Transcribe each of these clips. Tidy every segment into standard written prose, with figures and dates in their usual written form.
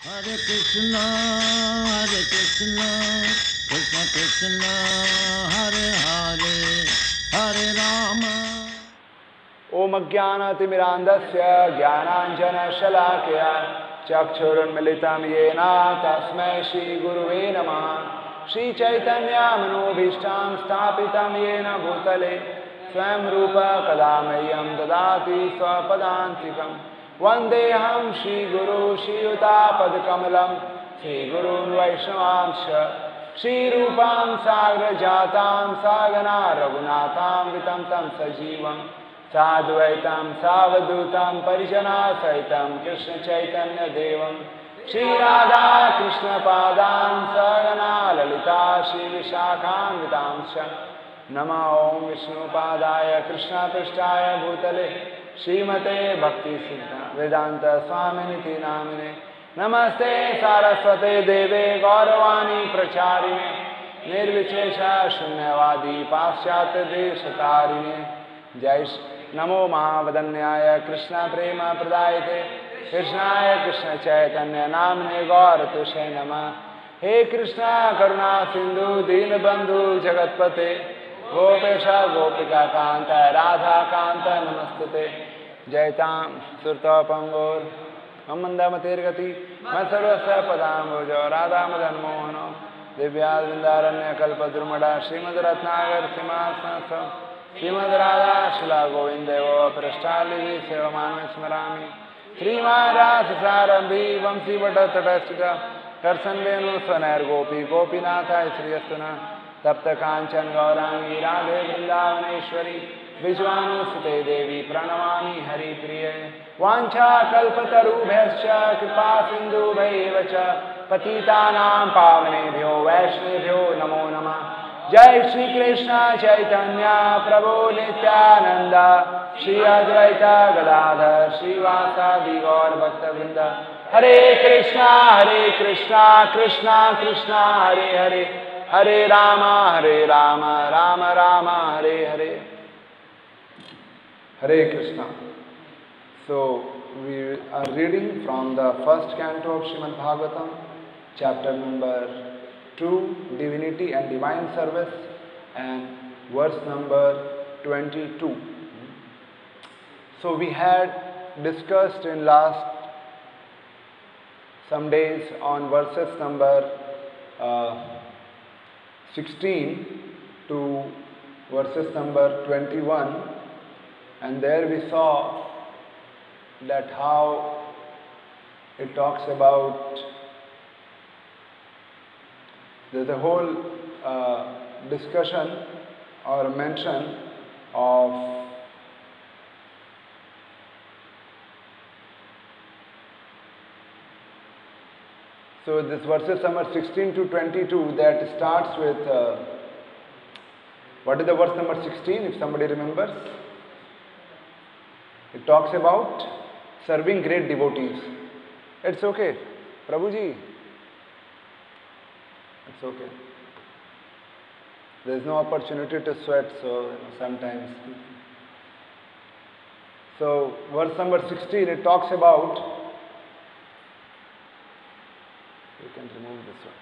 Hare Krishna, Krishna Krishna, Hare Hare, Hare Rama. Om Ajnanatimirandasya Jnananjana-shalakaya Chakshurunmilitam Yena Tasmai Shri Guruve Namah. Shri Chaitanya Manobhishtam Sthapitam Yena Bhutale Swayam Rupa Kadamayam Dadati Swapadantikam Vandeham Shri Guru Shri Utapad Kamalam Shri Gurun Vaishnavamsha Shri Rupam Sagra Jatam Sagana Raghunatham Vitam Tam Sajivam Sadvaitam Savadutam Parijana Saitam Krishna Chaitanya Devam Shri Radha Krishna Padam Sagana Lalita Shri Vishakhan Vitamsha Nama Om Vishnu Padaya Krishna Prishtaya Bhutale Srimate Bhakti Siddha Vedanta Swaminiti Namine Namaste Saraswate Deve Gauravani Pracharine Nirvichesha Shunyavadi Paschatya Deshatarine Jai Namo Mahavadanyaya Krishna Prema Pradayate Krishnaya Krishna Chaitanya Namne Gauratushe Namah He Krishna Karuna Sindhu Dinabandhu Jagatpate Gopesha Gopika Kanta Radha Kanta Namastate Jaitam Surta Pangor Amanda Matirgati Masarvasa Padambujo Radha Madan Mohano Divyad Vindaranya Kalpadrumada Srimad Ratnagar Simhasana Srimad Radha Shila Govindevo Prashtalivi Sevamanvi Smarami Srimara Sasarambi Vamsi Vata Tatastita Karsan Venu Swaner Gopi Gopinatha Sriyastuna Tapta Kanchan Gaurangi Radhe Vrindavaneshwari Vijvanu Sute Devi Pranamami Hari Priye Vancha Kalpatarubhyascha Kripa Sindhu Bhaivacha Patitanam Pavanebhyo Vaishnebhyo Namo Namah Jai Shri Krishna Chaitanya Prabhu Nityananda Shri Advaita Gadadhar Shri Vasadi Gaur Bhakta Vrinda Hare Krishna Krishna Krishna Hare Hare Hare Rama Rama Rama Hare Hare Hare Krishna. So we are reading from the first canto of Srimad Bhagavatam, chapter number 2, Divinity and Divine Service, and verse number 22. So we had discussed in last some days on verses number 16 to verses number 21, and there we saw that how it talks about there's a whole discussion or mention of so this verses number 16 to 22 that starts with what is the verse number 16 if somebody remembers? It talks about serving great devotees. It's okay, Prabhuji. It's okay. There is no opportunity to sweat, so sometimes. So verse number 16, it talks about. You can remove this one.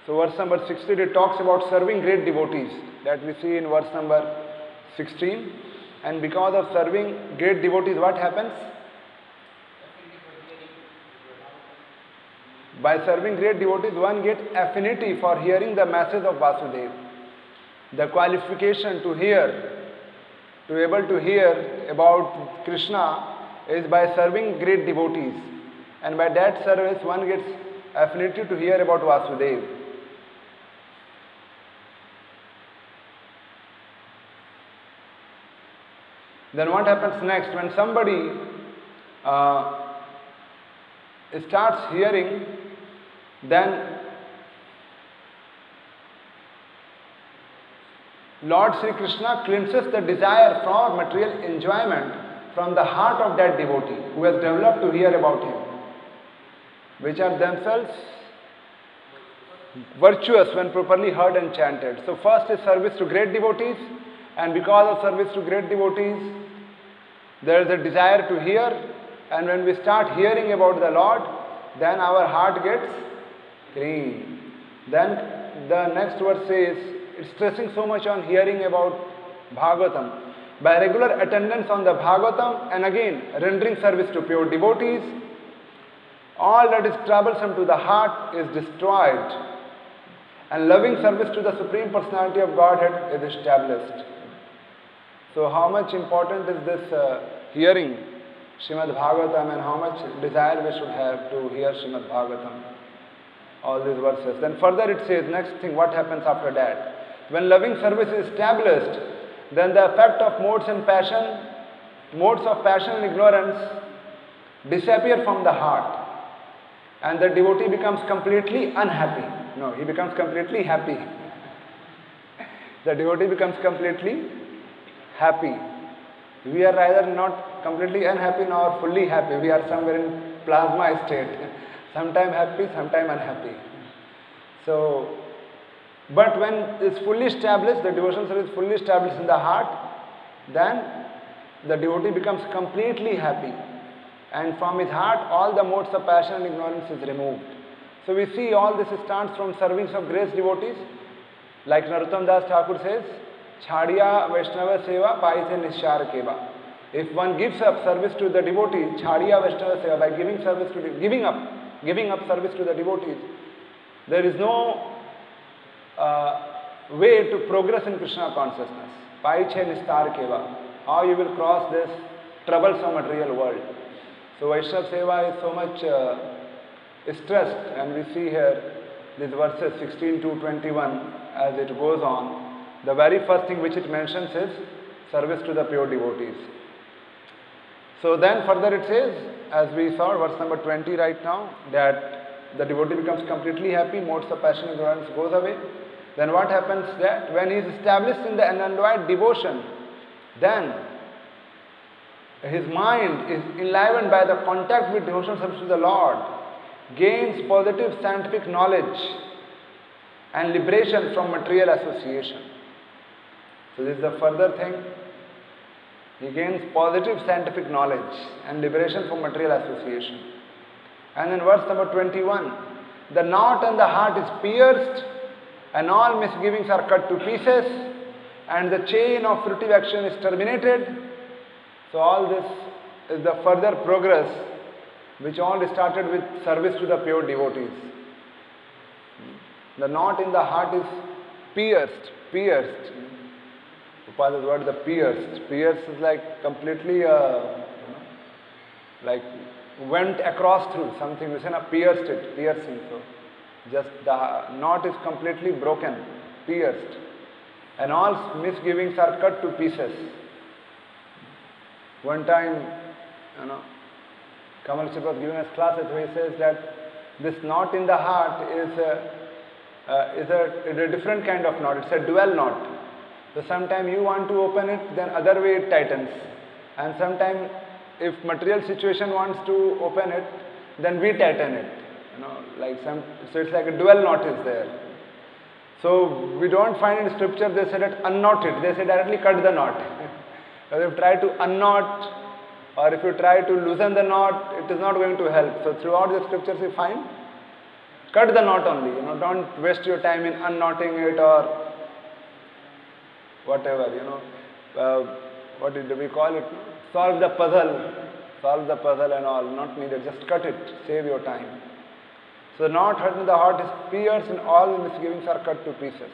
So verse number 16, it talks about serving great devotees. That we see in verse number 16. And because of serving great devotees, what happens? By serving great devotees, one gets affinity for hearing the message of Vasudeva. The qualification to hear, to be able to hear about Krishna is by serving great devotees. And by that service, one gets affinity to hear about Vasudeva. Then what happens next? When somebody starts hearing, then Lord Sri Krishna cleanses the desire for material enjoyment from the heart of that devotee who has developed to hear about him, which are themselves virtuous when properly heard and chanted. So first is service to great devotees, and because of service to great devotees, there is a desire to hear, And when we start hearing about the Lord, then our heart gets clean. Then the next verse says, it's stressing so much on hearing about Bhagavatam. By regular attendance on the Bhagavatam and again rendering service to pure devotees, all that is troublesome to the heart is destroyed, and loving service to the Supreme Personality of Godhead is established. So how much important is this hearing Srimad Bhagavatam, and how much desire we should have to hear Srimad Bhagavatam? All these verses. Then further it says, next thing, what happens after that? When loving service is established, then the effect of modes of passion and ignorance disappear from the heart, and the devotee becomes completely unhappy. No, he becomes completely happy. The devotee becomes completely happy. We are either not completely unhappy nor fully happy. We are somewhere in plasma state. Sometime happy, sometime unhappy. So, but when it's fully established, the devotional service is fully established in the heart, then the devotee becomes completely happy. And from his heart, all the modes of passion and ignorance is removed. So we see all this starts from servings of grace devotees. Like Narottam Das Thakur says, Chhadiya Vaishnava Seva Paithe Nishchar Keva. If one gives up service to the devotee, Chhadiya Vaishnava Seva, by giving up service to the devotees, there is no way to progress in Krishna consciousness. Paithe Nishchar Keva. How you will cross this troublesome material world. So Vaishnava Seva is so much stressed, and we see here these verses 16 to 21 as it goes on. The very first thing which it mentions is service to the pure devotees. So then further it says, as we saw, verse number 20 right now, that the devotee becomes completely happy, modes of passion and ignorance goes away. Then what happens that when he is established in the unalloyed devotion, then his mind is enlivened by the contact with devotional service to the Lord, gains positive scientific knowledge and liberation from material association. So this is the further thing. He gains positive scientific knowledge and liberation from material association. And in verse number 21, the knot in the heart is pierced, and all misgivings are cut to pieces, and the chain of fruitive action is terminated. So all this is the further progress which all started with service to the pure devotees. The knot in the heart is pierced. Upada's word, the pierced. Pierced is like completely, like went across through something. We say, pierced it, piercing. So just the knot is completely broken, pierced. And all misgivings are cut to pieces. One time, Kamal Chip was giving us classes where he says that this knot in the heart is a different kind of knot. It's a dual knot. So sometimes you want to open it, then other way it tightens. And sometimes if material situation wants to open it, then we tighten it. So it's like a dual knot is there. So we don't find in scripture they say that unknot it. They say directly cut the knot. But if you try to unknot, or if you try to loosen the knot, it is not going to help. So throughout the scriptures you find, cut the knot only. Don't waste your time in unknotting it or whatever. What do we call it? Solve the puzzle and all. Not needed. Just cut it. Save your time. So the knot in the heart is pierced, and all the misgivings are cut to pieces.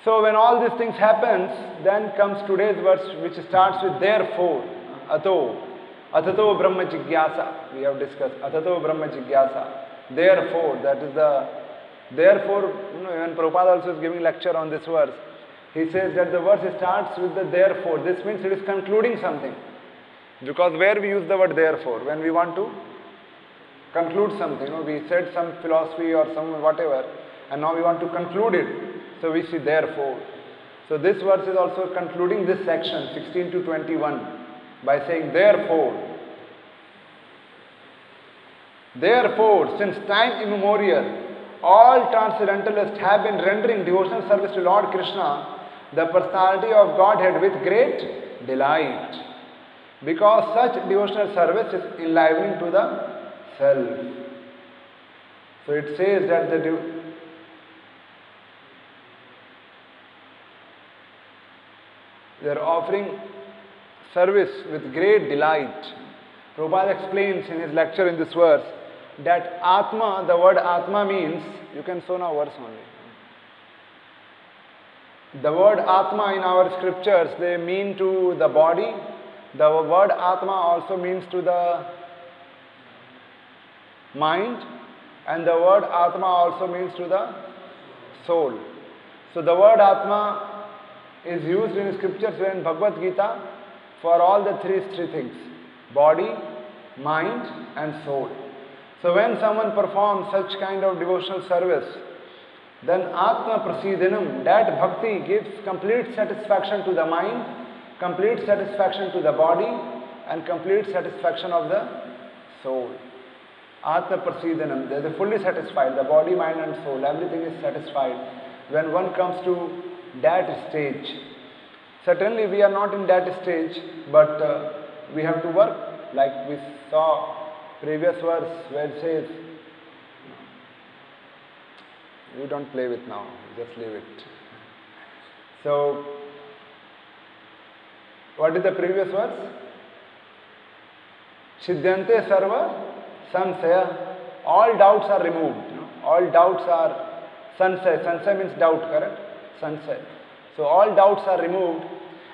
So when all these things happens, then comes today's verse, which starts with therefore. Atato Brahma Jigyasa. We have discussed Atato Brahma Jigyasa. Therefore, that is the therefore. When Prabhupada also is giving lecture on this verse, he says that the verse starts with the therefore. This means it is concluding something. Because where we use the word therefore, when we want to conclude something, we said some philosophy or some whatever, and now we want to conclude it. So we see therefore. So this verse is also concluding this section 16 to 21 by saying therefore. Therefore, since time immemorial, all transcendentalists have been rendering devotional service to Lord Krishna, the personality of Godhead, with great delight. because such devotional service is enlivening to the self. So it says that they are offering service with great delight. Prabhupada explains in his lecture in this verse that Atma, the word Atma means, you can show now verse only. The word Atma in our scriptures, they mean to the body. The word Atma also means to the mind, and the word Atma also means to the soul. So the word Atma is used in scriptures in Bhagavad Gita for all the three things: body, mind and soul. So when someone performs such kind of devotional service, then Atma Prasidhanam, that bhakti gives complete satisfaction to the mind, complete satisfaction to the body and complete satisfaction of the soul. Atma Prasidhanam, they are fully satisfied, the body, mind and soul, everything is satisfied when one comes to that stage. Certainly we are not in that stage, but we have to work, like we saw previous verse where it says, you don't play with now, just leave it. So, what is the previous verse? Siddhyante sarva sansaya. All doubts are removed. All doubts are sansaya. Sansaya means doubt, correct? Sansaya. So all doubts are removed,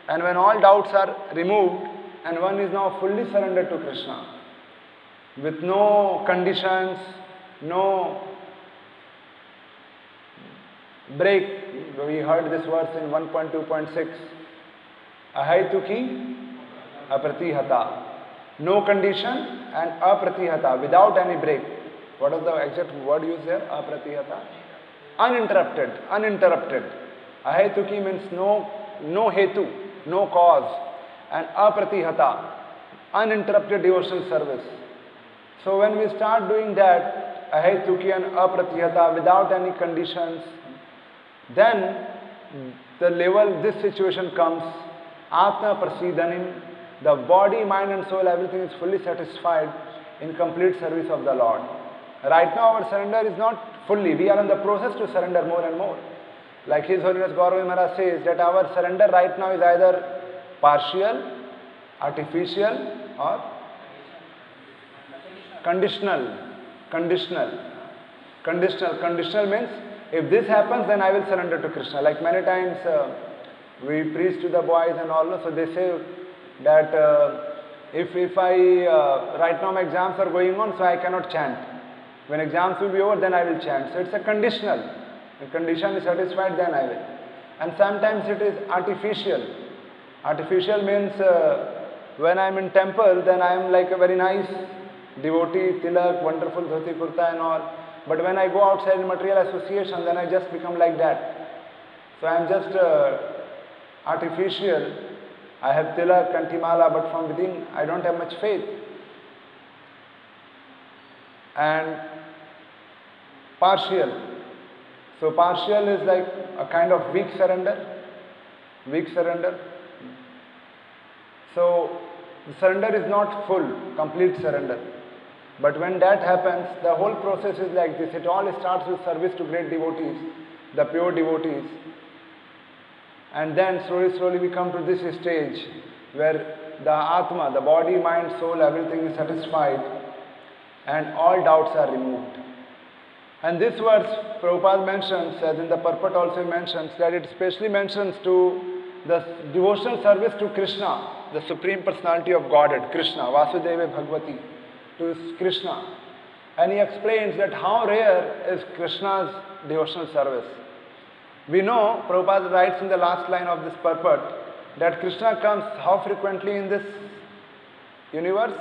and when all doubts are removed and one is now fully surrendered to Krishna with no conditions, no break. We heard this verse in 1.2.6. Ahaitukhi apratihata. No condition and apratihata, without any break. What is the exact word used there? Apratihata. Uninterrupted. Uninterrupted. Ahaitukhi means no hetu, no cause. And apratihata, uninterrupted devotional service. So when we start doing that, ahaitukhi and apratihata, without any conditions, then the level this situation comes, Atma Prasidhanim, the body, mind and soul, everything is fully satisfied in complete service of the Lord. Right now our surrender is not fully, we are in the process to surrender more and more. Like His Holiness Gaurav Maharaj says that our surrender right now is either partial, artificial or conditional. Conditional means if this happens, then I will surrender to Krishna. Like many times we preach to the boys and all, so they say that if I, right now my exams are going on, so I cannot chant. When exams will be over, then I will chant. So it's a conditional. The condition is satisfied, then I will. And sometimes it is artificial. Artificial means when I am in temple, then I am like a very nice devotee, tilak, wonderful dhoti kurta and all. But when I go outside in material association, then I just become like that. So I am just artificial. I have tilak, kantimala, but from within I don't have much faith. And partial. So partial is like a kind of weak surrender. Weak surrender. So the surrender is not full, complete surrender. But when that happens, the whole process is like this. It all starts with service to great devotees, the pure devotees. And then slowly we come to this stage where the Atma, the body, mind, soul, everything is satisfied and all doubts are removed. And this verse Prabhupada mentions, as in the purport also mentions, that it specially mentions to the devotional service to Krishna, the Supreme Personality of Godhead, Krishna, Vasudeva Bhagavati, to Krishna. And he explains that how rare is Krishna's devotional service. We know, Prabhupada writes in the last line of this purport, that Krishna comes how frequently in this universe?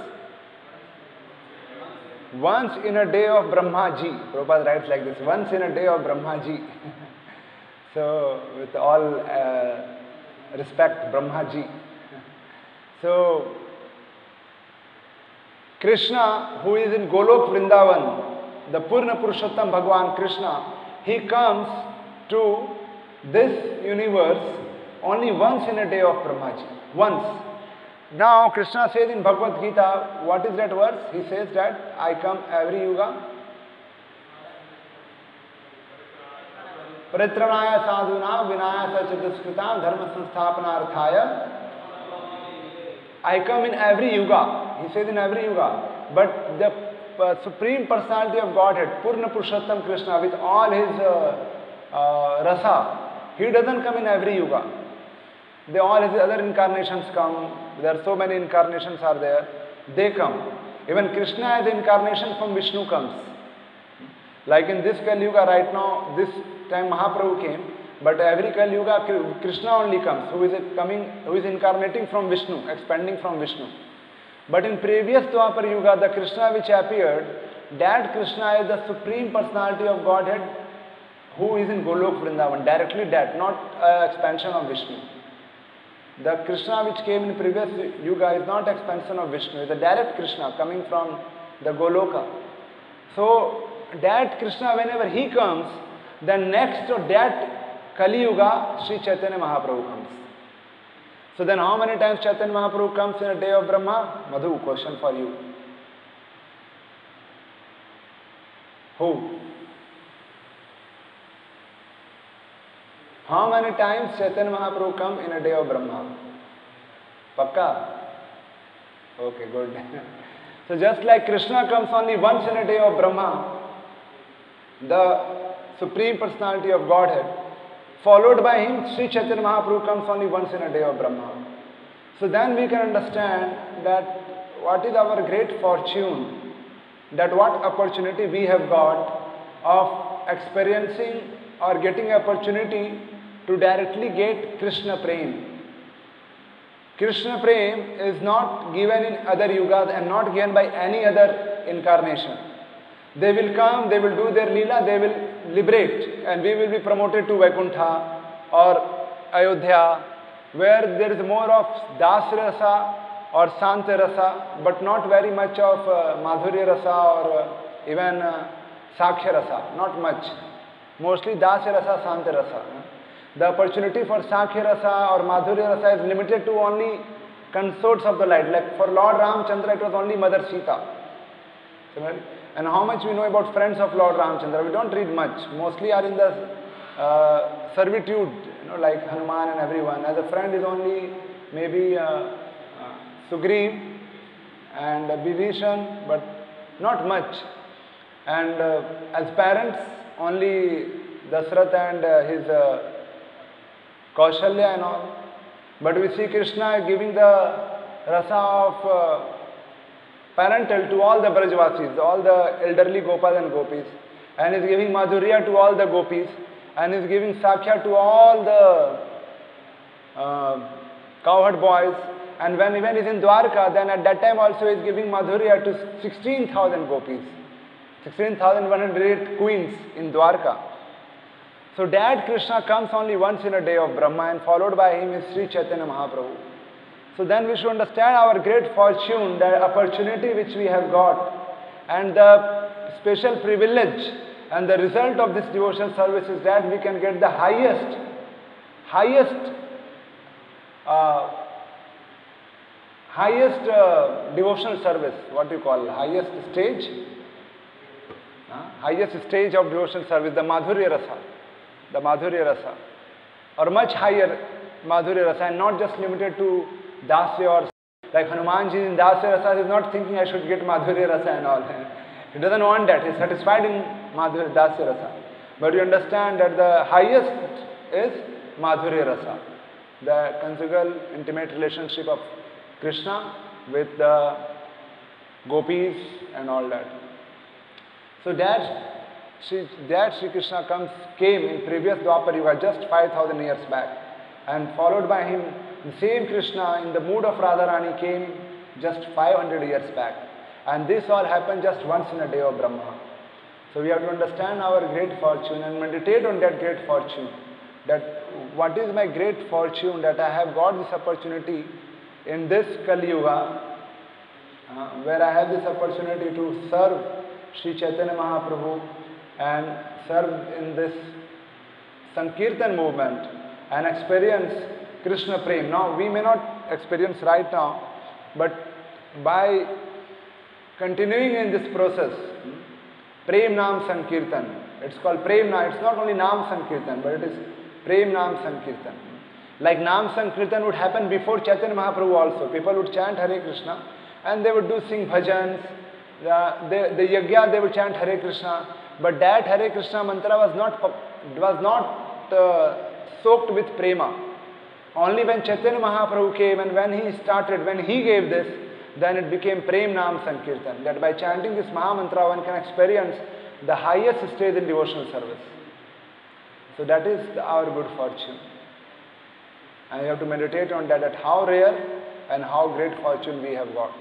Once in a day of Brahmaji. Prabhupada writes like this, once in a day of Brahmaji. So, with all respect, Brahmaji. So, Krishna, who is in Golok Vrindavan, the Purna Purushottam Bhagavan Krishna, he comes to this universe only once in a day of Brahmaji. Once. Now Krishna says in Bhagavad Gita, what is that verse? He says that I come every yuga. Paritranaaya sadhuna vinaya sachaduskritam dharma sansthapanarthaya. I come in every yuga. He says in every yuga. But the Supreme Personality of Godhead, Purna Purushottam Krishna, with all his rasa, he doesn't come in every yuga. All his other incarnations come. There are so many incarnations are there. They come. Even Krishna as incarnation from Vishnu comes. Like in this Kali Yuga right now, this time Mahaprabhu came, but every Kali Yuga Krishna only comes, who is incarnating from Vishnu, expanding from Vishnu. But in previous Dwapar Yuga, the Krishna which appeared, that Krishna is the Supreme Personality of Godhead, who is in Golok Vrindavan, directly that, not expansion of Vishnu. The Krishna which came in previous Yuga is not expansion of Vishnu, it is a direct Krishna coming from the Goloka. So, that Krishna, whenever he comes, then next to that Kali Yuga, Sri Chaitanya Mahaprabhu comes. So then how many times Chaitanya Mahaprabhu comes in a day of Brahma? Madhu, question for you. Who? How many times Chaitanya Mahaprabhu come in a day of Brahma? Pakka? Okay, good. So just like Krishna comes only once in a day of Brahma, the Supreme Personality of Godhead, followed by him, Sri Chaitanya Mahaprabhu comes only once in a day of Brahma. So then we can understand that what is our great fortune, that what opportunity we have got of experiencing or getting opportunity to directly get Krishna Prem. Krishna Prem is not given in other yugas and not given by any other incarnation. They will come, they will do their Leela, they will liberate, and we will be promoted to Vaikuntha or Ayodhya, where there is more of Das Rasa or Santa Rasa, but not very much of Madhurya Rasa or even Sakhya Rasa, not much. Mostly Das Rasa, Santa Rasa. The opportunity for Sakhya Rasa or Madhurya Rasa is limited to only consorts of the light. Like for Lord Ramchandra, it was only Mother Sita. And how much we know about friends of Lord Ramchandra? We don't read much. Mostly are in the servitude, like Hanuman and everyone. As a friend is only maybe Sugriv and Vibhishan, but not much. And as parents, only Dasrath and his Kaushalya and all. But we see Krishna giving the rasa of parental to all the Brajvasis, all the elderly Gopas and Gopis, and is giving Madhurya to all the Gopis, and is giving Sakhya to all the cowherd boys. And when even is in Dwarka, then at that time also is giving Madhurya to 16,000 Gopis, 16,108 queens in Dwarka. So that Krishna comes only once in a day of Brahma, and followed by him is Sri Chaitanya Mahaprabhu. So then we should understand our great fortune, the opportunity which we have got, and the special privilege and the result of this devotional service is that we can get the highest devotional service, what you call, highest stage of devotional service, the Madhurya Rasa, or much higher Madhurya Rasa, and not just limited to Dasya or like Hanumanji in Dasya Rasa is not thinking I should get Madhurya Rasa and all. He doesn't want that. He is satisfied in Dasya Rasa. But you understand that the highest is Madhurya Rasa, the conjugal intimate relationship of Krishna with the gopis and all that. So that Sri Krishna came in previous Dwapar Yuga, just 5,000 years back, and followed by him, the same Krishna in the mood of Radharani came just 500 years back. And this all happened just once in a day of Brahma. So we have to understand our great fortune and meditate on that great fortune. That what is my great fortune that I have got this opportunity in this Kali Yuga, where I have this opportunity to serve Sri Chaitanya Mahaprabhu and serve in this Sankirtan movement and experience Krishna Prem. Now we may not experience right now, But by continuing in this process, Prem Nam Sankirtan, it's called Prem Nam, it's not only Nam Sankirtan, but it is Prem Nam Sankirtan. Like Nam Sankirtan would happen before Chaitanya Mahaprabhu also. People would chant Hare Krishna and they would do sing bhajans, the yagya they would chant Hare Krishna. But that Hare Krishna mantra was not soaked with prema. Only when Chaitanya Mahaprabhu came and when he gave this, then it became Prem Nam Sankirtan. That by chanting this Maha Mantra one can experience the highest stage in devotional service. So that is our good fortune. And you have to meditate on that, how rare and how great fortune we have got.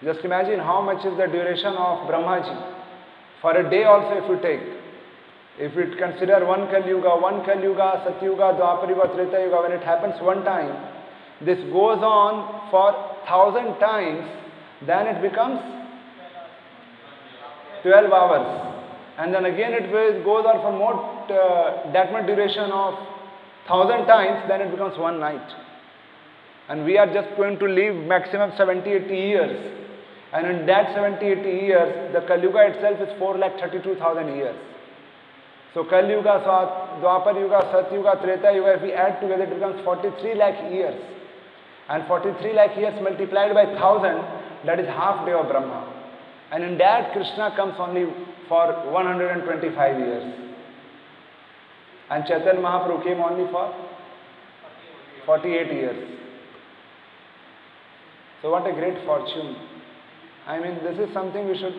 Just imagine how much is the duration of Brahmaji. For a day also if you take, if we consider one Kali Yuga, Satyuga, Dwapar Yuga, Treta Yuga, when it happens one time, this goes on for 1,000 times, then it becomes 12 hours. And then again it goes on for more, that much duration of 1,000 times, then it becomes one night. And we are just going to live maximum 70-80 years. And in that 70-80 years, the Kali Yuga itself is 4,32,000 years. So Kali Yuga, Dwapar Yuga, Satyuga, Treta Yuga, if we add together, it becomes 43 lakh years. And 43 lakh years multiplied by 1,000, that is half day of Brahma. And in that, Krishna comes only for 125 years. And Chaitanya Mahaprabhu came only for 48 years. So what a great fortune. I mean, this is something we should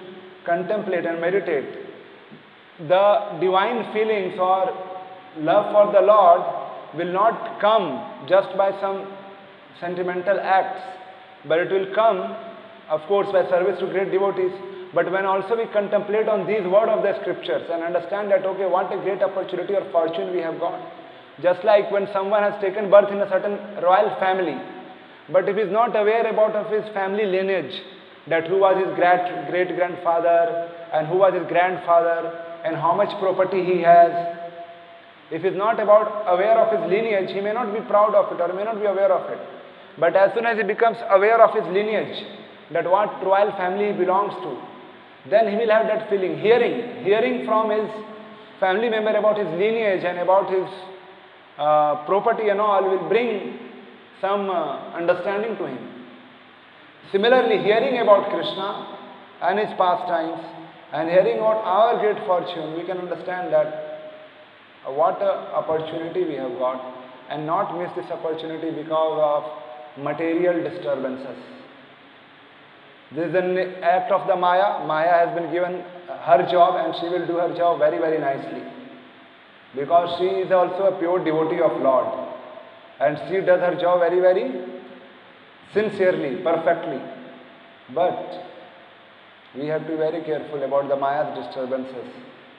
contemplate and meditate. The divine feelings or love for the Lord will not come just by some sentimental acts, but it will come, of course, by service to great devotees. But when also we contemplate on these words of the scriptures and understand that, okay, what a great opportunity or fortune we have got. Just like when someone has taken birth in a certain royal family, but if he is not aware about of his family lineage, that who was his great-grandfather and who was his grandfather and how much property he has, if he is not aware of his lineage, he may not be proud of it or may not be aware of it. But as soon as he becomes aware of his lineage, that what royal family he belongs to, then he will have that feeling, hearing from his family member about his lineage and about his property and all will bring some understanding to him. Similarly, hearing about Krishna and his pastimes and hearing about our great fortune, we can understand that what an opportunity we have got and not miss this opportunity because of material disturbances. This is an act of the Maya. Maya has been given her job and she will do her job very, very nicely. Because she is also a pure devotee of Lord. And she does her job very, very sincerely, perfectly. But we have to be very careful about the Maya's disturbances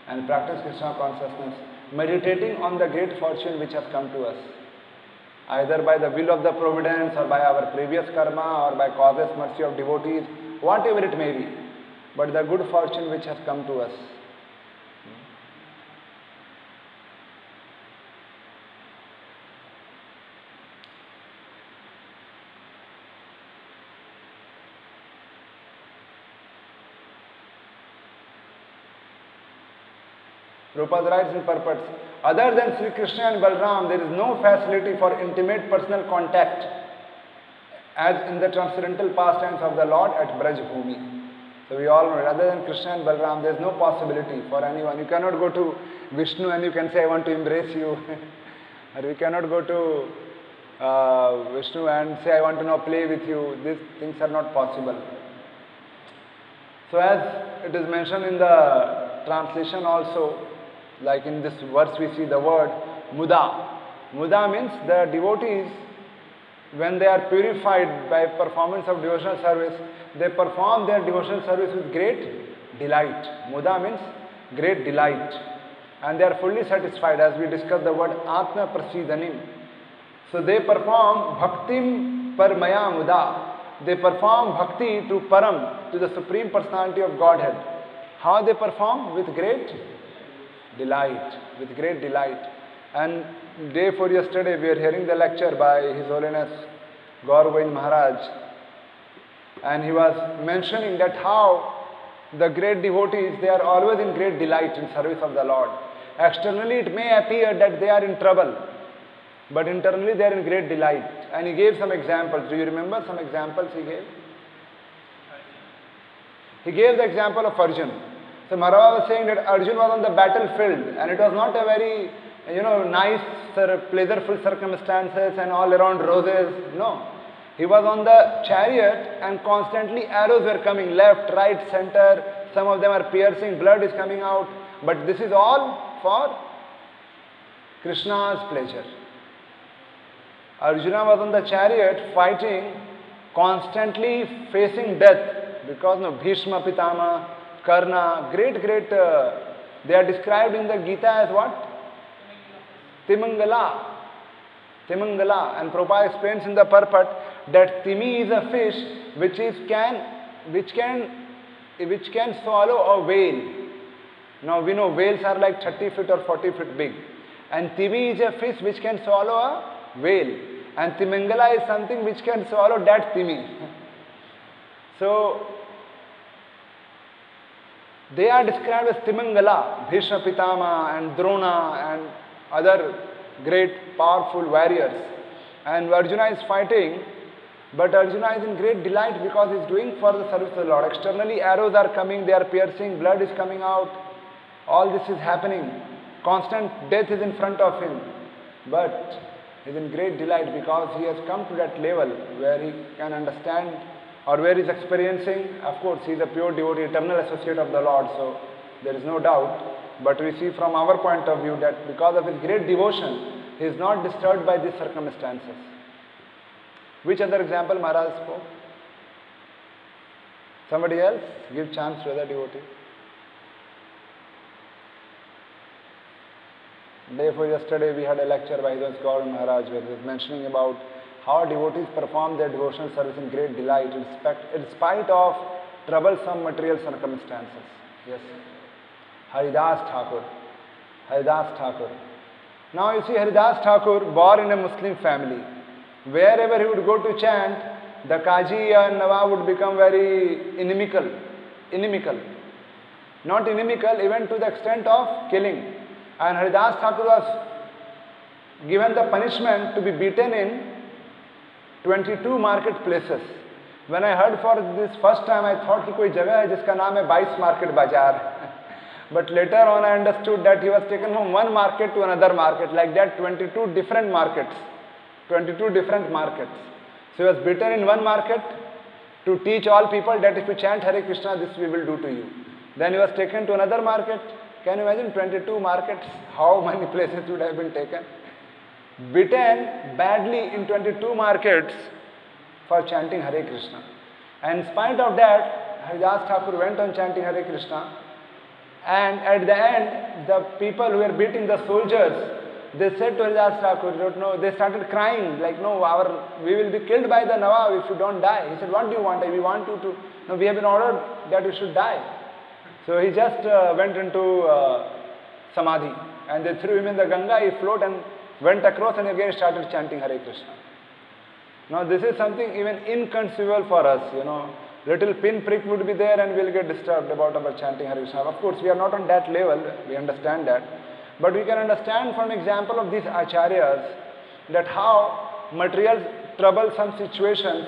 and practice Krishna consciousness, meditating on the great fortune which has come to us. Either by the will of the providence or by our previous karma or by causeless mercy of devotees, whatever it may be, but the good fortune which has come to us. Prabhupada writes in purport, other than Sri Krishna and Balram, there is no facility for intimate personal contact as in the transcendental pastimes of the Lord at Braj Bhumi. So we all know, other than Krishna and Balram, there is no possibility for anyone. You cannot go to Vishnu and you can say, I want to embrace you. Or we cannot go to Vishnu and say, I want to now play with you. These things are not possible. So as it is mentioned in the translation also, like in this verse we see the word Muda. Muda means the devotees, when they are purified by performance of devotional service, they perform their devotional service with great delight. Muda means great delight. And they are fully satisfied, as we discussed the word Atma Prasidanim. So they perform Bhaktim Parmaya Muda. They perform Bhakti to Param, to the Supreme Personality of Godhead. How they perform? With great delight. With great delight. And day before yesterday we were hearing the lecture by His Holiness Gaur Govind Maharaj. And he was mentioning that how the great devotees, they are always in great delight in service of the Lord. Externally it may appear that they are in trouble, but internally they are in great delight. And he gave some examples. Do you remember some examples he gave? He gave the example of Arjun. So Maharaj was saying that Arjun was on the battlefield, and it was not a very, nice, pleasurable circumstances and all around roses. No. He was on the chariot and constantly arrows were coming left, right, center. Some of them are piercing, blood is coming out. But this is all for Krishna's pleasure. Arjuna was on the chariot fighting, constantly facing death because Bhishma, Pitama, Karna, great, they are described in the Gita as what? Timangala. Timangala. And Prabhupada explains in the purport that Timi is a fish which can swallow a whale. Now we know whales are like 30 feet or 40 feet big. And Timi is a fish which can swallow a whale. And Timangala is something which can swallow that Timi. So they are described as Timangala, Bhishma Pitama and Drona and other great powerful warriors. And Arjuna is fighting, but Arjuna is in great delight because he is doing for the service of the Lord. Externally arrows are coming, they are piercing, blood is coming out. All this is happening. Constant death is in front of him. But he is in great delight because he has come to that level where he can understand, or where he is experiencing. Of course, he is a pure devotee, eternal associate of the Lord, so there is no doubt. But we see from our point of view that because of his great devotion, he is not disturbed by these circumstances. Which other example Maharaj spoke? Somebody else? Give chance to other devotees. Day before yesterday we had a lecture by His Gaur Maharaj where he was mentioning about how devotees perform their devotional service in great delight in spite of troublesome material circumstances. Yes. Haridas Thakur. Haridas Thakur. Now you see Haridas Thakur born in a Muslim family. Wherever he would go to chant, the Kaji and Nawab would become very inimical. Not inimical even to the extent of killing. And Haridas Thakur was given the punishment to be beaten in 22 marketplaces. When I heard for this first time, I thought कि कोई जगह है जिसका नाम है 22 market bazaar. But later on I understood that he was taken from one market to another market, like that 22 different markets. 22 different markets. So he was beaten in one market to teach all people that if you chant Hare Krishna, this we will do to you. Then he was taken to another market. Can you imagine 22 markets? How many places would have been taken? Beaten badly in 22 markets for chanting Hare Krishna. And in spite of that, Haridas Thakur went on chanting Hare Krishna. And at the end, the people who were beating the soldiers, they said to Haridas Thakur, they started crying, like, no, we will be killed by the Nawab if you don't die. He said, what do you want? We want you to, no, we have been ordered that you should die. So he just went into Samadhi, and they threw him in the Ganga, he floated and went across and again started chanting Hare Krishna. Now this is something even inconceivable for us, Little pinprick would be there and we'll get disturbed about our chanting Hare Krishna. Of course, we are not on that level, we understand that. But we can understand from example of these acharyas that how material troublesome situations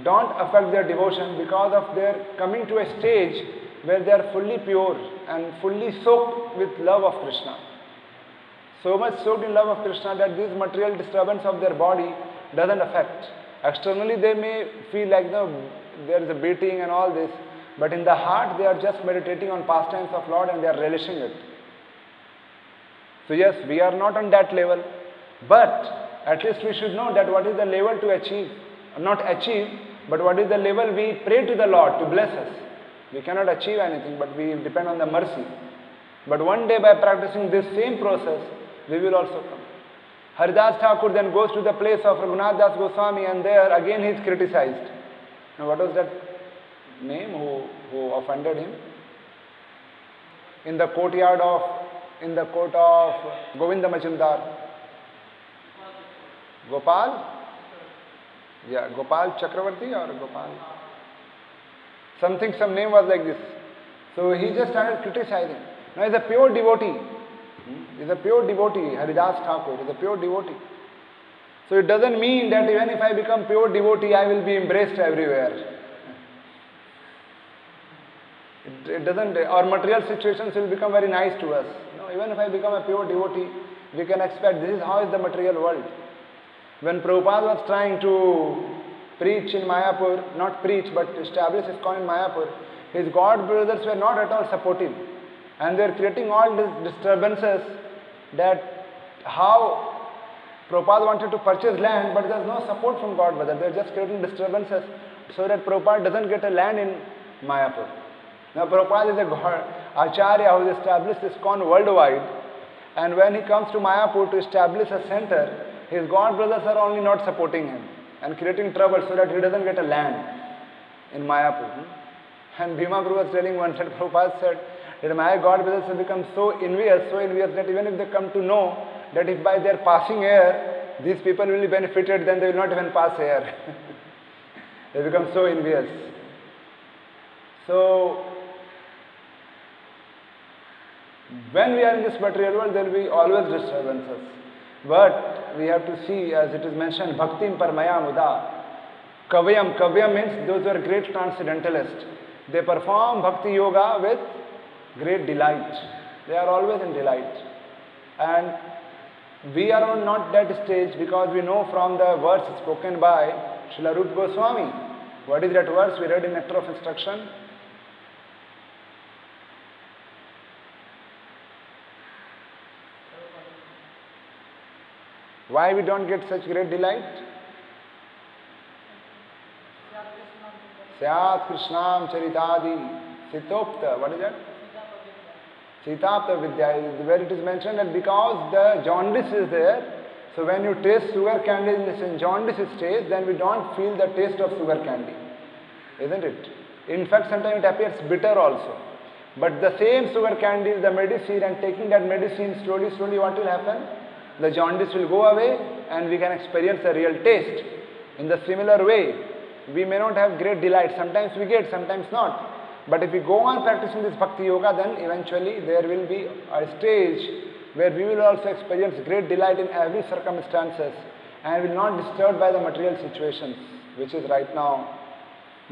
don't affect their devotion because of their coming to a stage where they are fully pure and fully soaked with love of Krishna. So much soaked in love of Krishna that this material disturbance of their body doesn't affect. Externally they may feel like there is a beating and all this, but in the heart they are just meditating on pastimes of Lord and they are relishing it. So yes, we are not on that level, but at least we should know that what is the level to achieve, not achieve, but what is the level we pray to the Lord to bless us. We cannot achieve anything, but we depend on the mercy. But one day by practicing this same process, we will also come. Haridas Thakur then goes to the place of Raghunath Das Goswami, and there again he is criticized. Now what was that name who offended him? In the court of Govinda Majumdar. Gopal? Yeah, Gopal Chakravarti or Gopal? Something, some name was like this. So he just started criticizing. Now he's a pure devotee. He's a pure devotee. Haridas Thakur is a pure devotee. So it doesn't mean that even if I become pure devotee, I will be embraced everywhere. It doesn't, our material situations will become very nice to us. No, even if I become a pure devotee, we can expect this is how is the material world. When Prabhupada was trying to preach in Mayapur, not preach but establish ISKCON in Mayapur, his god brothers were not at all supportive. And they were creating all these disturbances that how Prabhupada wanted to purchase land, but there's no support from God brother. They're just creating disturbances so that Prabhupada doesn't get a land in Mayapur. Now Prabhupada is a God, Acharya who has established ISKCON worldwide, and when he comes to Mayapur to establish a center, his god brothers are only not supporting him and creating trouble so that he doesn't get a land in Mayapur. And Bhima Guru was telling once that Prabhupada said that my god brothers have become so envious that even if they come to know that if by their passing air these people will be benefited, then they will not even pass air. They become so envious. So when we are in this material world, there will be always disturbances. But we have to see, as it is mentioned, Bhaktim Parmaya Muda. Kavyam. Kavyam means those who are great transcendentalists. They perform Bhakti Yoga with great delight. They are always in delight. And we are on not that stage because we know from the verse spoken by Srila Rupa Goswami. What is that verse we read in Nectar of Instruction? Why we don't get such great delight? Syat Krishnam Charitadi Sitopta. What is that? Sitapta Vidya. Where it is mentioned that because the jaundice is there, so when you taste sugar candy in jaundice stage, then we don't feel the taste of sugar candy. Isn't it? In fact, sometimes it appears bitter also. But the same sugar candy is the medicine, and taking that medicine slowly, what will happen? The jaundice will go away and we can experience a real taste. In the similar way, we may not have great delight. Sometimes we get, sometimes not. But if we go on practicing this Bhakti Yoga, then eventually there will be a stage where we will also experience great delight in every circumstances and will not disturbed by the material situations, which is right now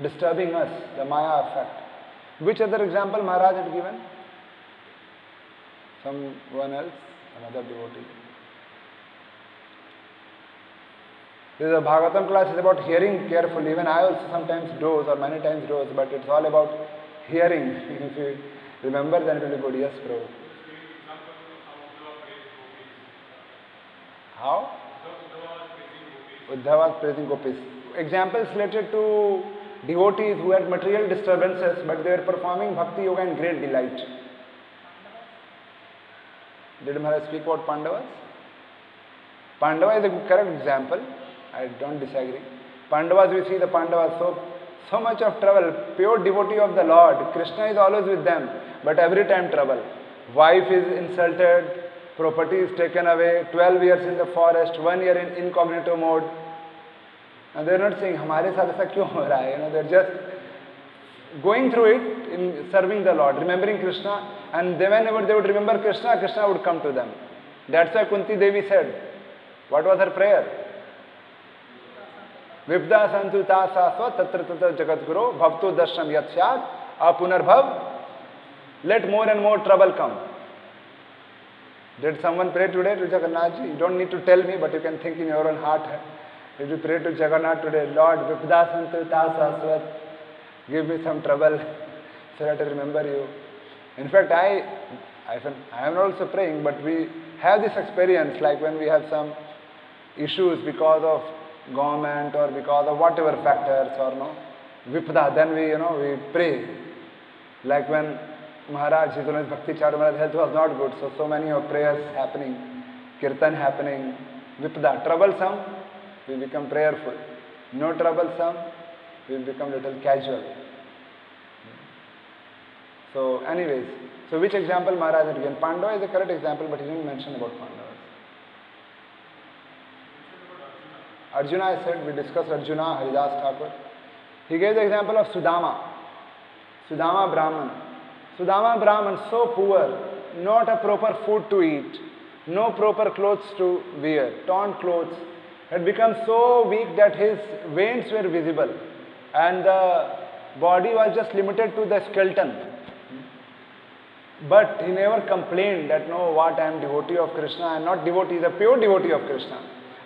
disturbing us, the Maya effect. Which other example Maharaj had given? Someone else? Another devotee. This is a Bhagavatam class, is about hearing carefully. Even I also sometimes doze or many times doze, but it's all about hearing. If you remember, then it will be good. Yes, Prabhu. How? Uddhava was praising gopis. Examples related to devotees who had material disturbances, but they were performing Bhakti Yoga in great delight. Did Maharaj speak about Pandavas? Pandava is a correct example. I don't disagree. Pandavas, we see the Pandavas, so much of trouble. Pure devotee of the Lord. Krishna is always with them, but every time trouble. Wife is insulted, property is taken away, 12 years in the forest, 1 year in incognito mode. And they're not saying, "Hamare saath aisa kyun ho raha hai?" They're just going through it in serving the Lord, remembering Krishna. And whenever they would remember Krishna, Krishna would come to them. That's why Kunti Devi said, what was her prayer? Vipda santu ta sasva tatra tatra jagat guru bhavto darsham yat syad apunarbhav. Let more and more trouble come. Did someone pray today to Jagannath ji? You don't need to tell me, but you can think in your own heart. Did you pray to Jagannath today? Lord, Vipda santu ta sasva, give me some trouble so that I remember you. In fact, I am also praying, but we have this experience like when we have some issues because of government or because of whatever factors or no vipda, then we pray. Like when Maharaj, his Bhakti Charu Maharaj, health was not good, so many of prayers happening, kirtan happening, vipda, troublesome, we become prayerful. No troublesome, we become little casual. So anyways, so which example Maharaj had given? Pandava is a correct example, but he didn't mention about Pandavas. Arjuna, I said, we discussed Arjuna, Haridas Thakur. He gave the example of Sudama. Sudama Brahman. Sudama Brahman, so poor, not a proper food to eat, no proper clothes to wear, torn clothes, had become so weak that his veins were visible and the body was just limited to the skeleton. But he never complained that, no, what, I am devotee of Krishna. I am not devotee, he is a pure devotee of Krishna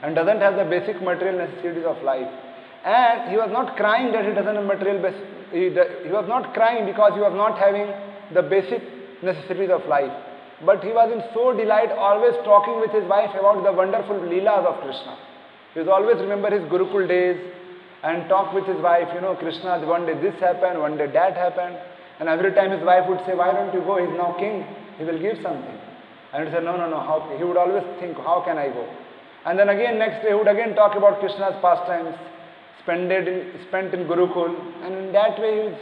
and doesn't have the basic material necessities of life. And he was not crying that he doesn't have material he was not crying because he was not having the basic necessities of life. But he was in so delight, always talking with his wife about the wonderful leelas of Krishna. He was always remember his Gurukul days and talk with his wife, Krishna, one day this happened, one day that happened. And every time his wife would say, why don't you go? He's now king. He will give something. And he would say, no, how? He would always think, how can I go? And then again, next day, he would again talk about Krishna's pastimes, spent in Gurukul. And in that way,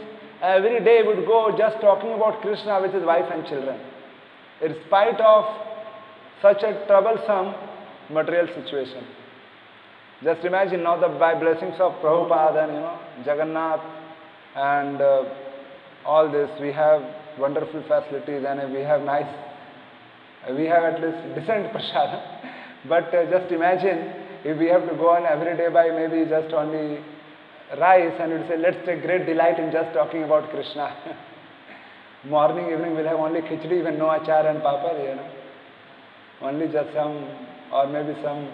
every day he would go just talking about Krishna with his wife and children. In spite of such a troublesome material situation. Just imagine now by blessings of Prabhupada and Jagannath and all this, we have wonderful facilities and we have at least decent prasad. But just imagine if we have to go on every day by maybe just only rice and we'd say, let's take great delight in just talking about Krishna. Morning, evening we'll have only khichdi, even no achar and papad, Only just some, or maybe some,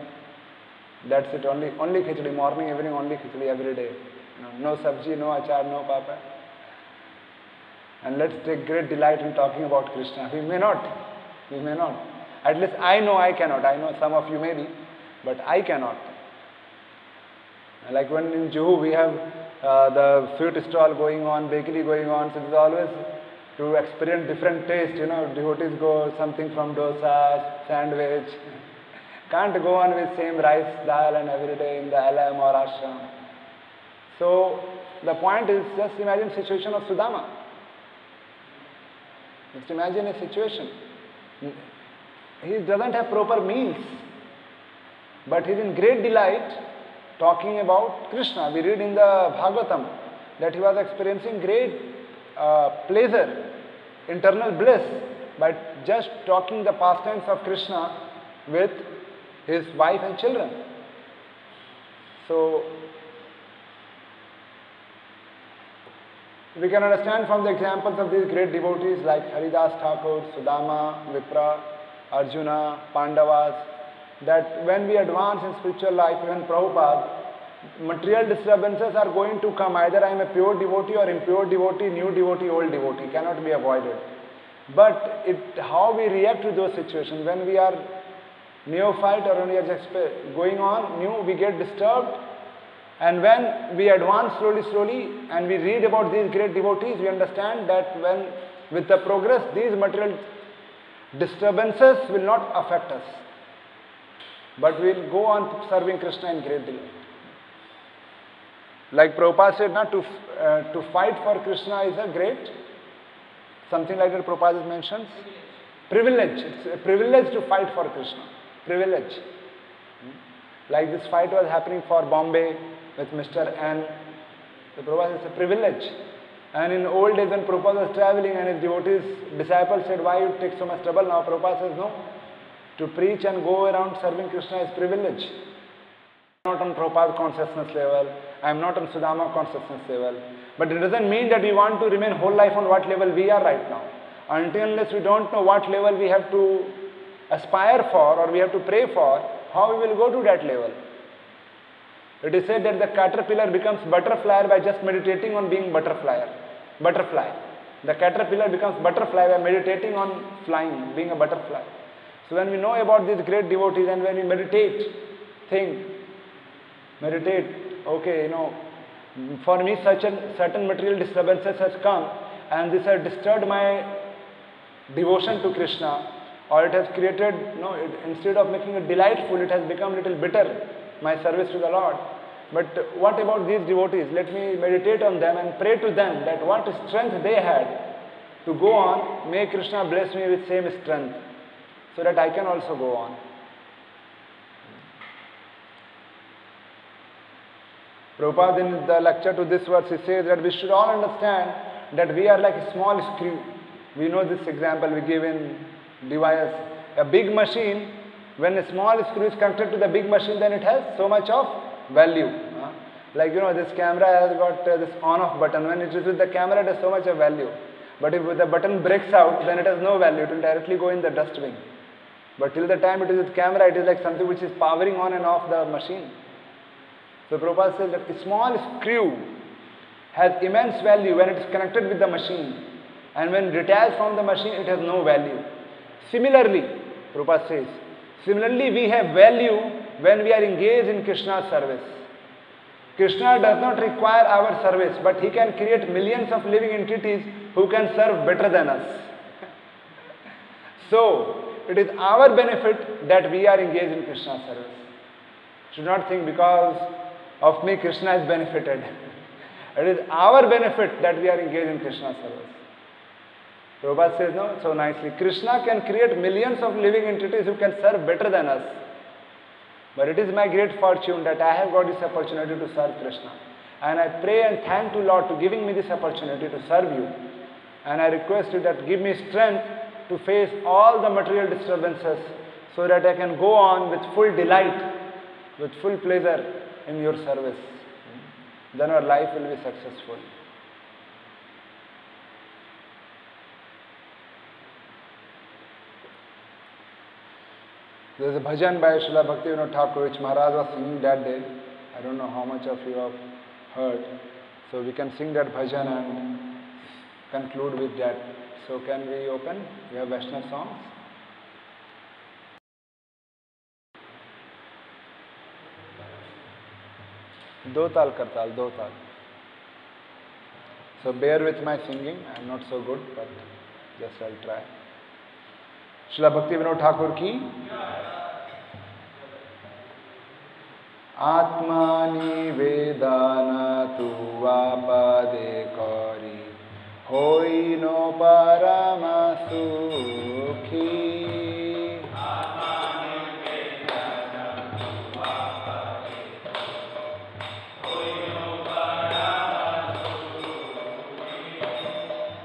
that's it, only khichdi, morning, evening, only khichdi every day. No sabji, no achar, no papad. And let's take great delight in talking about Krishna. We may not. At least I know I cannot. I know some of you may be, but I cannot. Like when in Juhu we have the sweet stall going on, bakery going on, so it is always to experience different taste, devotees go something from dosa, sandwich. Can't go on with same rice, dal and every day in the LM or ashram. So the point is, just imagine the situation of Sudama. Just imagine a situation. He doesn't have proper meals, but he is in great delight talking about Krishna. We read in the Bhagavatam that he was experiencing great pleasure, internal bliss by just talking the pastimes of Krishna with his wife and children. So we can understand from the examples of these great devotees like Haridas Thakur, Sudama, Vipra, Arjuna, Pandavas, that when we advance in spiritual life, even Prabhupada, material disturbances are going to come. Either I am a pure devotee or impure devotee, new devotee, old devotee, cannot be avoided. But how we react to those situations, when we are neophyte or when we are just going on new, we get disturbed. And when we advance slowly and we read about these great devotees, we understand that when with the progress, these material disturbances will not affect us. But we will go on serving Krishna in great delight. Like Prabhupada said, to fight for Krishna is a great, something like that Prabhupada mentions. Privilege. It's a privilege to fight for Krishna. Privilege. Like this fight was happening for Bombay with Mr. N. The Prabhupada is a privilege. And in old days when Prabhupada was traveling and his devotees, disciples said, why you take so much trouble? Now Prabhupada says, no. To preach and go around serving Krishna is privilege. I am not on Prabhupada consciousness level. I am not on Sudama consciousness level. But it doesn't mean that we want to remain whole life on what level we are right now. Until unless we don't know what level we have to aspire for or we have to pray for, how we will go to that level. It is said that the caterpillar becomes butterfly by just meditating on being butterfly. The caterpillar becomes butterfly by meditating on flying, being a butterfly. So when we know about these great devotees and when we meditate, okay, for me certain material disturbances has come and this has disturbed my devotion to Krishna, or it has created, instead of making it delightful, it has become a little bitter, my service to the Lord. But what about these devotees? Let me meditate on them and pray to them that what strength they had to go on, may Krishna bless me with same strength so that I can also go on. Prabhupada in the lecture to this verse, he says that we should all understand that we are like a small screw. We know this example we give in device. A big machine, when a small screw is connected to the big machine, then it has so much of value. Like this camera has got this on-off button. When it is with the camera, it has so much of value. But if the button breaks out, then it has no value. It will directly go in the dustbin. But till the time it is with camera, it is like something which is powering on and off the machine. So Prabhupada says that a small screw has immense value when it is connected with the machine. And when detached from the machine, it has no value. Similarly, Prabhupada says, similarly we have value when we are engaged in Krishna's service. Krishna does not require our service, but he can create millions of living entities who can serve better than us. So, it is our benefit that we are engaged in Krishna's service. Should not think because of me Krishna is benefited. It is our benefit that we are engaged in Krishna's service. Prabhupada says no, so nicely, Krishna can create millions of living entities who can serve better than us. But it is my great fortune that I have got this opportunity to serve Krishna. And I pray and thank you, Lord, to giving me this opportunity to serve you. And I request you that give me strength to face all the material disturbances so that I can go on with full delight, with full pleasure in your service. Then our life will be successful. There is a bhajan by Srila Bhaktivinoda Thakur which Maharaj was singing that day. I don't know how much of you have heard. So we can sing that bhajan and conclude with that. So can we open? We have Vaishnava songs. Do tal kartal, do tal. So bear with my singing. I am not so good, but just I'll try. Srila Bhaktivinoda Thakur ki Atmani vedana tuva pade kari hoi no parama sukhi.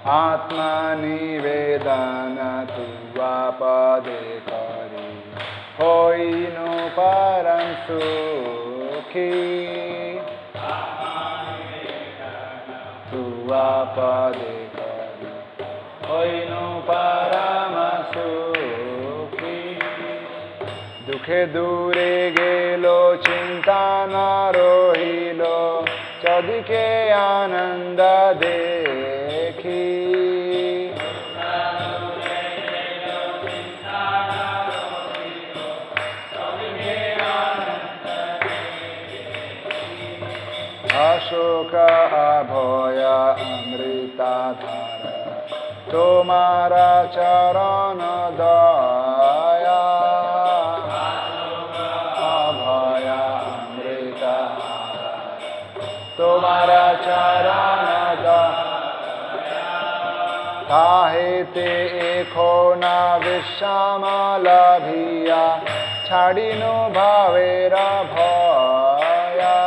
Atmani vedana tuva pade kari hoi no param sukhi. Tuva pade kari hoi no parama sukhi. Dukhe dure gelo chinta na rohilo chadike ananda dekhi. Ashoka abhoya amrita dhara tomara charana daya. Abhoya amrita dhara tomara charana daya. Kahe te ekho na vishamala bhiya chadino bhavera bhaya.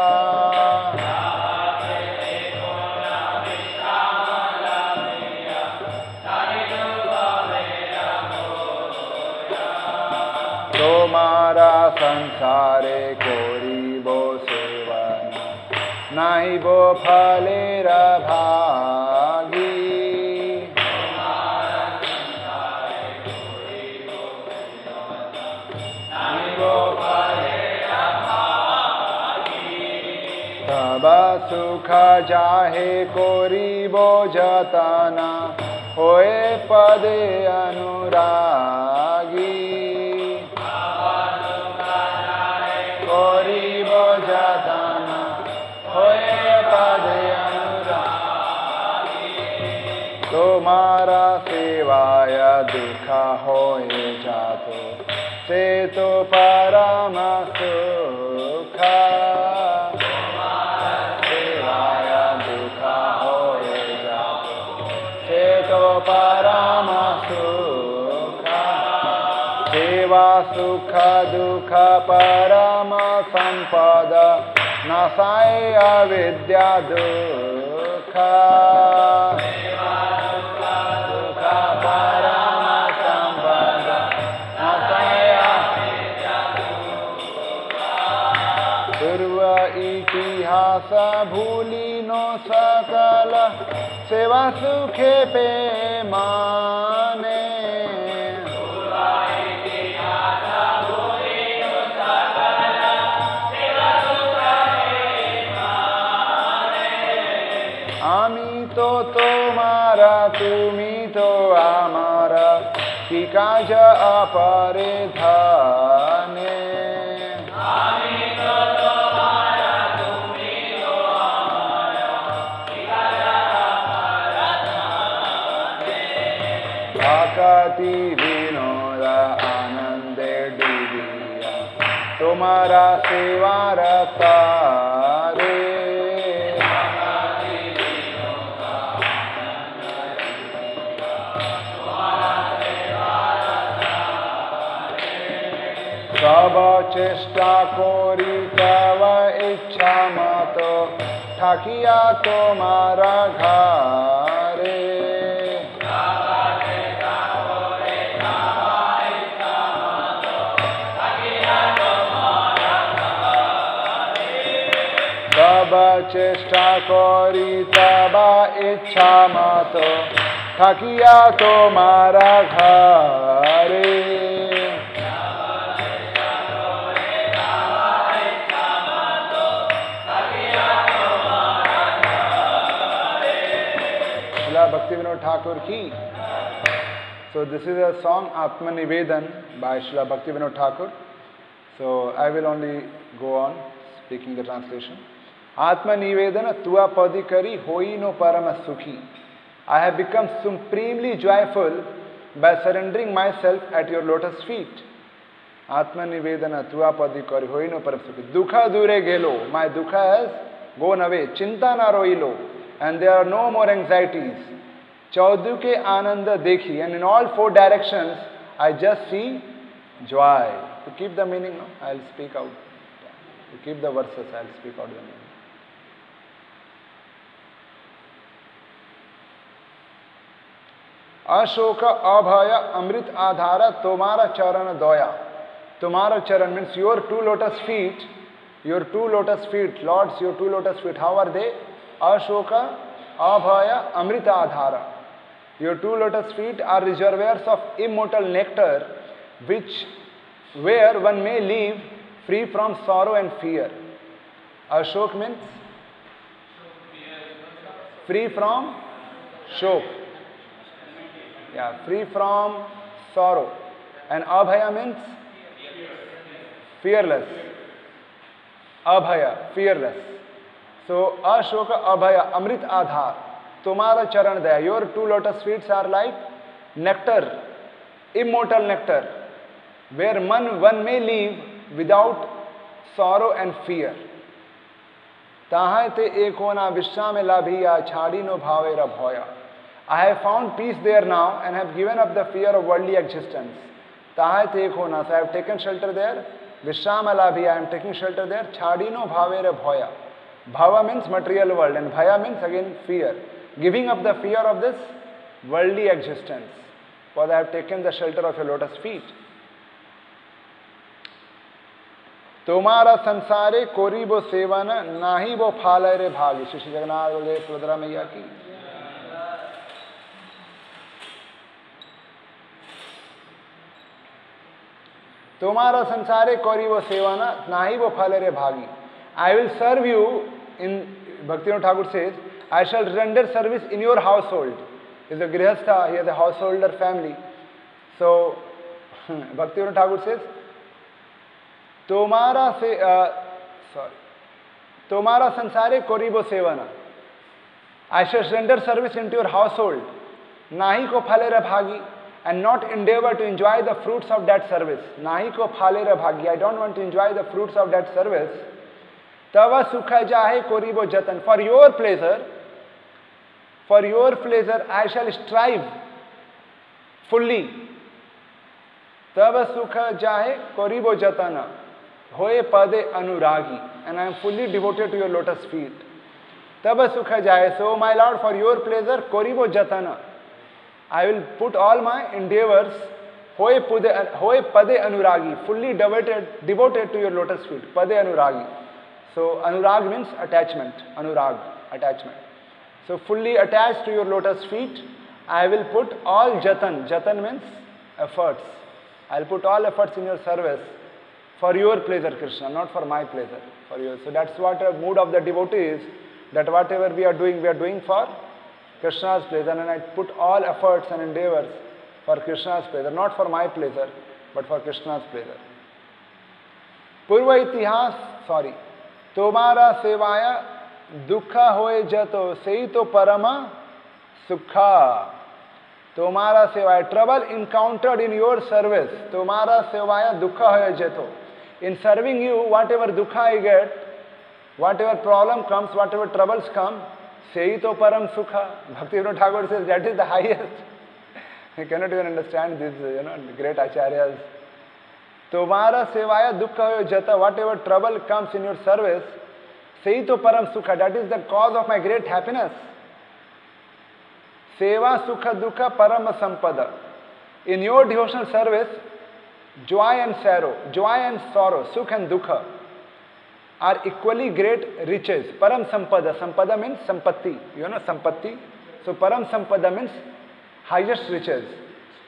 Tomara sansare koribo sevana naibo phalera bhagi. Tomara sansare koribo sevana naibo phalera bhagi. Taba sukha jahe koribo jatana hoye pade anuragi. तुम्हारा सेवाया दुखा होए जातो से तो परम सुखा. सेवाया दुखा होए जातो से तो परम सुखा. सेवा सुख दुख परम संपद नासाय अविद्या दुखा. सेवा सुखे पे माने आमी तो तुम्हारा तुमी तो आमारा की काज अपरे धाने आकाती विनोद आनंदे डूबिया तुम्हारा सेवा रता रे सब चेष्टा करी तव इच्छा मत ठाकिया तुम्हारा घरे सब चेष्टा करी तब इच्छा मत ठाकिया तुम्हारा घरे Bhakti Vinod Thakur ki. So this is a song Atma Nivedan by Srila Bhakti Vinod Thakur. So I will only go on speaking the translation. Atma Nivedana tua padikari hoi no parama sukhi. I have become supremely joyful by surrendering myself at your lotus feet. Atma Nivedana tua padikari hoi no parama sukhi. Dukha dure gelo. My dukha has gone away. Chinta na roilo. And there are no more anxieties. Chaudu ke ananda dekhi, and in all four directions I just see joy. To keep the meaning, I'll speak out. To keep the verses, I'll speak out the meaning. Ashoka abhaya amrit adhara tomara charana doya. Tomara charan means your two lotus feet, Lords, your two lotus feet, how are they? Ashoka abhaya amrita adhara. Your two lotus feet are reservoirs of immortal nectar, where one may live free from sorrow and fear. Ashok means free from shok. Yeah, free from sorrow. And abhaya means fearless. Abhaya, fearless. So, Ashoka Abhaya Amrit Adhar, Tumara Charan Daya, your two lotus feet are like nectar, immortal nectar, where one may live without sorrow and fear. Tahate ekona vishame labhiya chadino bhavera bhoya. I have found peace there now and have given up the fear of worldly existence. Tahate ekona, so I have taken shelter there. Vishame labhiya, I am taking shelter there. Chadino bhavera bhoya. Bhava means material world and bhaya means again fear. Giving up the fear of this worldly existence. For I have taken the shelter of your lotus feet. Tomara sansare koribo sevana nahi bo phalare bhagi. Shri Jagannath Baladev Subhadra Maiya ki. Tomara sansare koribo sevana nahi bo phalare bhagi. I will serve you, in Bhaktivinoda Thakur says, I shall render service in your household. He is a grihastha, he has a householder family. So, Bhaktivinoda Thakur says, Tomara sansare koribo sevana. I shall render service into your household. Nahi ko phalera bhagi, and not endeavor to enjoy the fruits of that service. Nahi ko phalera bhagi. I don't want to enjoy the fruits of that service. Tava sukha jahe koribo jatan. For your pleasure, I shall strive fully. Tava sukha jahe koribo jatana. Hoye pade anuragi. And I am fully devoted to your lotus feet. Tava sukha jahe. So, my Lord, for your pleasure, koribo jatana. I will put all my endeavors, hoye pade anuragi, fully devoted to your lotus feet. Pade anuragi. So, anurag means attachment. Anurag, attachment. So fully attached to your lotus feet, I will put all jatan. Jatan means efforts. I'll put all efforts in your service for your pleasure, Krishna, not for my pleasure, for you. So that's what a mood of the devotee is, that whatever we are doing for Krishna's pleasure, and I put all efforts and endeavors for Krishna's pleasure, not for my pleasure, but for Krishna's pleasure. Purva itihas, sorry. Tomara sevaya dukha hoye jato, sei to parama sukha. Tomara sevaya, trouble encountered in your service. Tomara sevaya dukha hoye jato. In serving you, whatever dukha I get, whatever problem comes, whatever troubles come, sei to param sukha. Bhaktivinoda Thakur says that is the highest. You cannot even understand these, great acharyas. Tomara sevaya dukha hoye jata, whatever trouble comes in your service, sei to param sukha, that is the cause of my great happiness. Seva sukha dukha parama sampada. In your devotional service, joy and sorrow, sukha and dukha are equally great riches. Param sampada. Sampada means sampatti. You know sampatti? So param sampada means highest riches.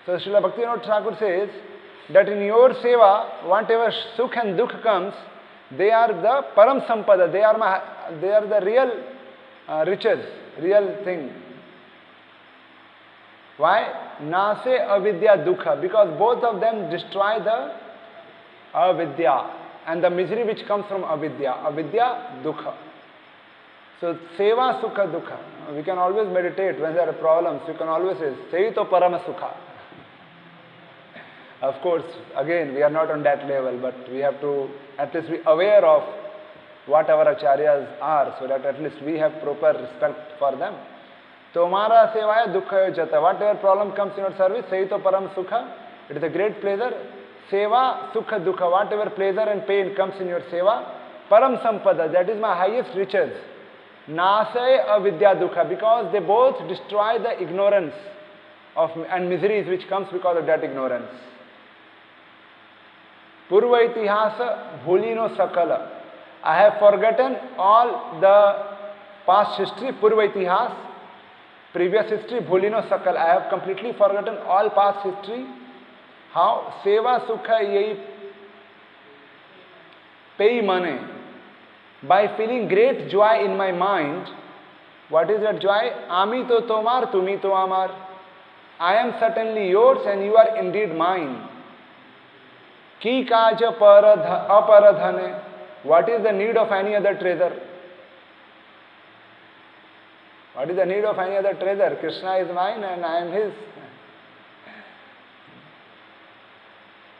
So Srila Bhaktivinoda Thakur says that in your seva, whatever sukh and dukh comes, they are the param sampada. They are the real riches, real thing. Why? Nase avidya dukha, because both of them destroy the avidya and the misery which comes from avidya. Avidya dukha. So seva sukha dukha. We can always meditate when there are problems. You can always say, sei to parama sukha. Of course, again, we are not on that level, but we have to at least be aware of what our acharyas are, so that at least we have proper respect for them. Tomara sevaya dukha jata. Whatever problem comes in your service, sei to param sukha. It is a great pleasure. Seva sukha dukha. Whatever pleasure and pain comes in your seva, param sampada. That is my highest riches. Nasaya avidya dukha. Because they both destroy the ignorance and miseries which comes because of that ignorance. Purva itihasa bhulino sakala. I have forgotten all the past history. Purva itihas, previous history. Bhulino sakala. I have completely forgotten all past history. How? Seva sukha yei pei mane. By feeling great joy in my mind. What is that joy? Ami to tomar, tumi to amar. I am certainly yours and you are indeed mine. Ki kaj aparadhane. What is the need of any other treasure? What is the need of any other treasure? Krishna is mine and I am his.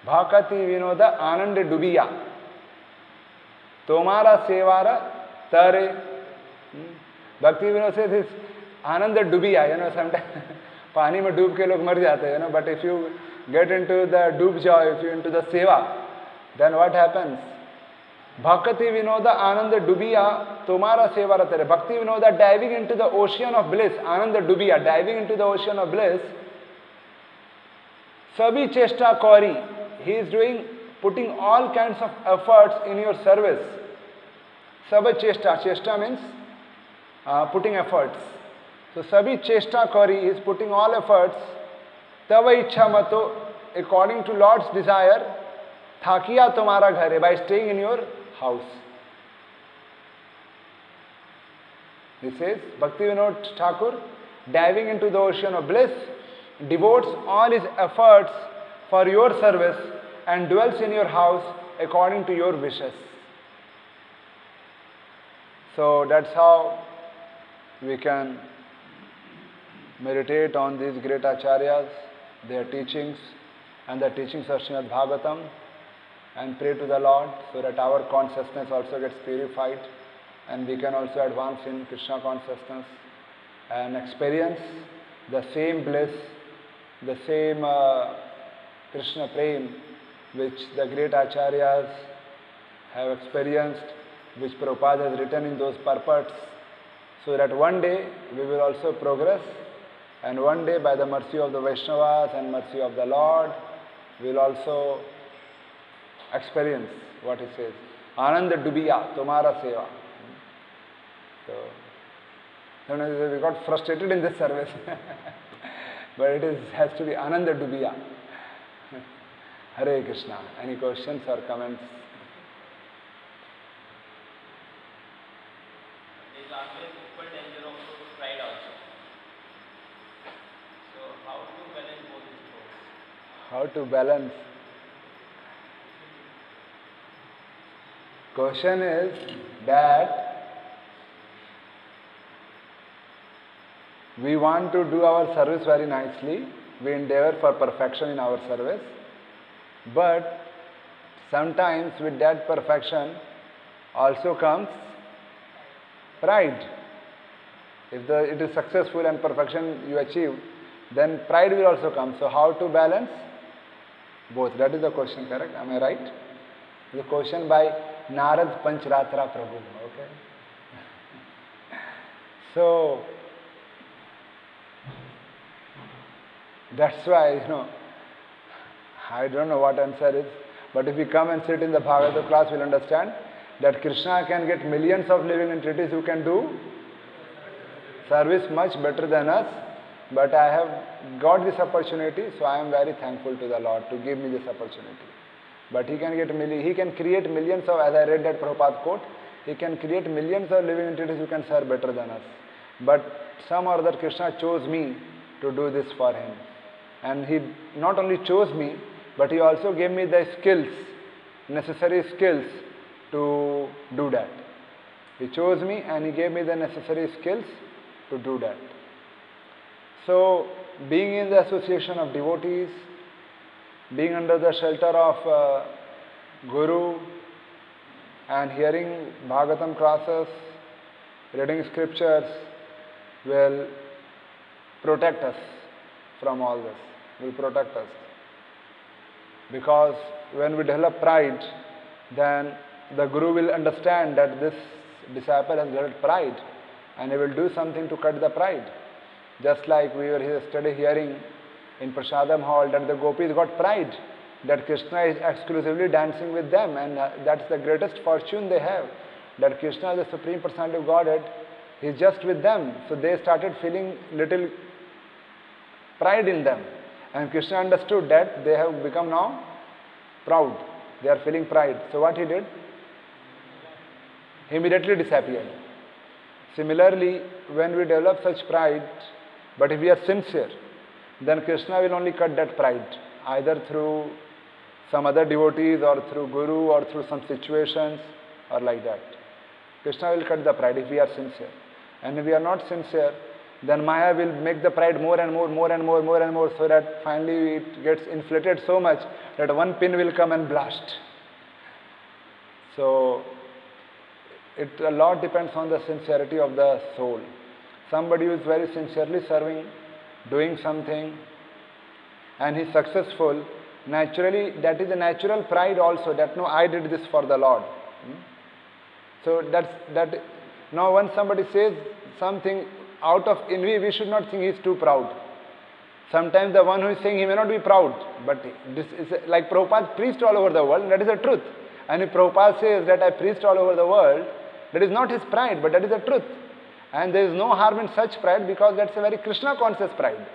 Bhakati vinoda ananda dubiya. Tomara sevara tare. Bhakti Vinod says this ananda dubiya, sometimes पानी में डूब के लोग मर जाते हैं, but if you get into the डूब जाओ, if you into the seva, then what happens? Bhakti Vinoda Ananda Dubiya Tomara Sevara Tere. Bhakti Vinoda diving into the ocean of bliss, Ananda Dubiya, diving into the ocean of bliss. Sabi Cheshta Kori, he is putting all kinds of efforts in your service. Sabi Cheshta, Cheshta means putting efforts. So Sabi Cheshta Kori is putting all efforts. Tava Ichha Mato, according to Lord's desire, Thakiya Tomara Ghare, by staying in your house. He says, Bhaktivinoda Thakur, diving into the ocean of bliss, devotes all his efforts for your service and dwells in your house according to your wishes. So that's how we can meditate on these great acharyas, their teachings and the teachings of Srimad Bhagavatam, and pray to the Lord so that our consciousness also gets purified and we can also advance in Krishna consciousness and experience the same bliss, the same Krishna prem which the great acharyas have experienced, which Prabhupada has written in those purports, so that one day we will also progress, and one day by the mercy of the Vaishnavas and mercy of the Lord, we will also experience what he says, Ananda Dubiya, Tomara Seva. So, Sometimes we got frustrated in this service. But has to be Ananda Dubiya. Hare Krishna. Any questions or comments? There is always equal danger of pride also. So how to balance both these thoughts? How to balance? Question is that we want to do our service very nicely. We endeavor for perfection in our service. But sometimes with that perfection also comes pride. If it is successful and perfection you achieve, then pride will also come. So how to balance both? That is the question, correct? Am I right? The question by Narad Panchratra Prabhu. Okay. So that's why, I don't know what answer is, but if we come and sit in the Bhagavad class, we'll understand that Krishna can get millions of living entities who can do service much better than us. But I have got this opportunity, so I am very thankful to the Lord to give me this opportunity. But he can create millions of, as I read that Prabhupada quote, he can create millions of living entities who can serve better than us. But some or other Krishna chose me to do this for him. And he not only chose me, but he also gave me the skills, necessary skills to do that. He chose me and he gave me the necessary skills to do that. So, being in the association of devotees, being under the shelter of Guru and hearing Bhagavatam classes, reading scriptures will protect us from all this, will protect us. Because when we develop pride, then the Guru will understand that this disciple has developed pride and he will do something to cut the pride. Just like we were yesterday hearing in Prasadam hall that the gopis got pride, that Krishna is exclusively dancing with them, and that's the greatest fortune they have, that Krishna is the Supreme Personality of Godhead, he is just with them. So they started feeling little pride in them, and Krishna understood that they have become now proud, they are feeling pride. So what he did? He immediately disappeared. Similarly, when we develop such pride, but if we are sincere, then Krishna will only cut that pride, either through some other devotees or through Guru or through some situations or like that. Krishna will cut the pride if we are sincere. And if we are not sincere, then Maya will make the pride more and more, more and more, more and more, so that finally it gets inflated so much that one pin will come and blast. So, a lot depends on the sincerity of the soul. Somebody who is very sincerely serving, doing something, and he is successful, naturally, that is a natural pride also, that no, I did this for the Lord. So now when somebody says something out of envy, we should not think he is too proud. Sometimes the one who is saying he may not be proud, but this is like Prabhupada preached all over the world, and that is the truth. And if Prabhupada says that I preached all over the world, that is not his pride, but that is the truth. And there is no harm in such pride, because that's a very Krishna conscious pride.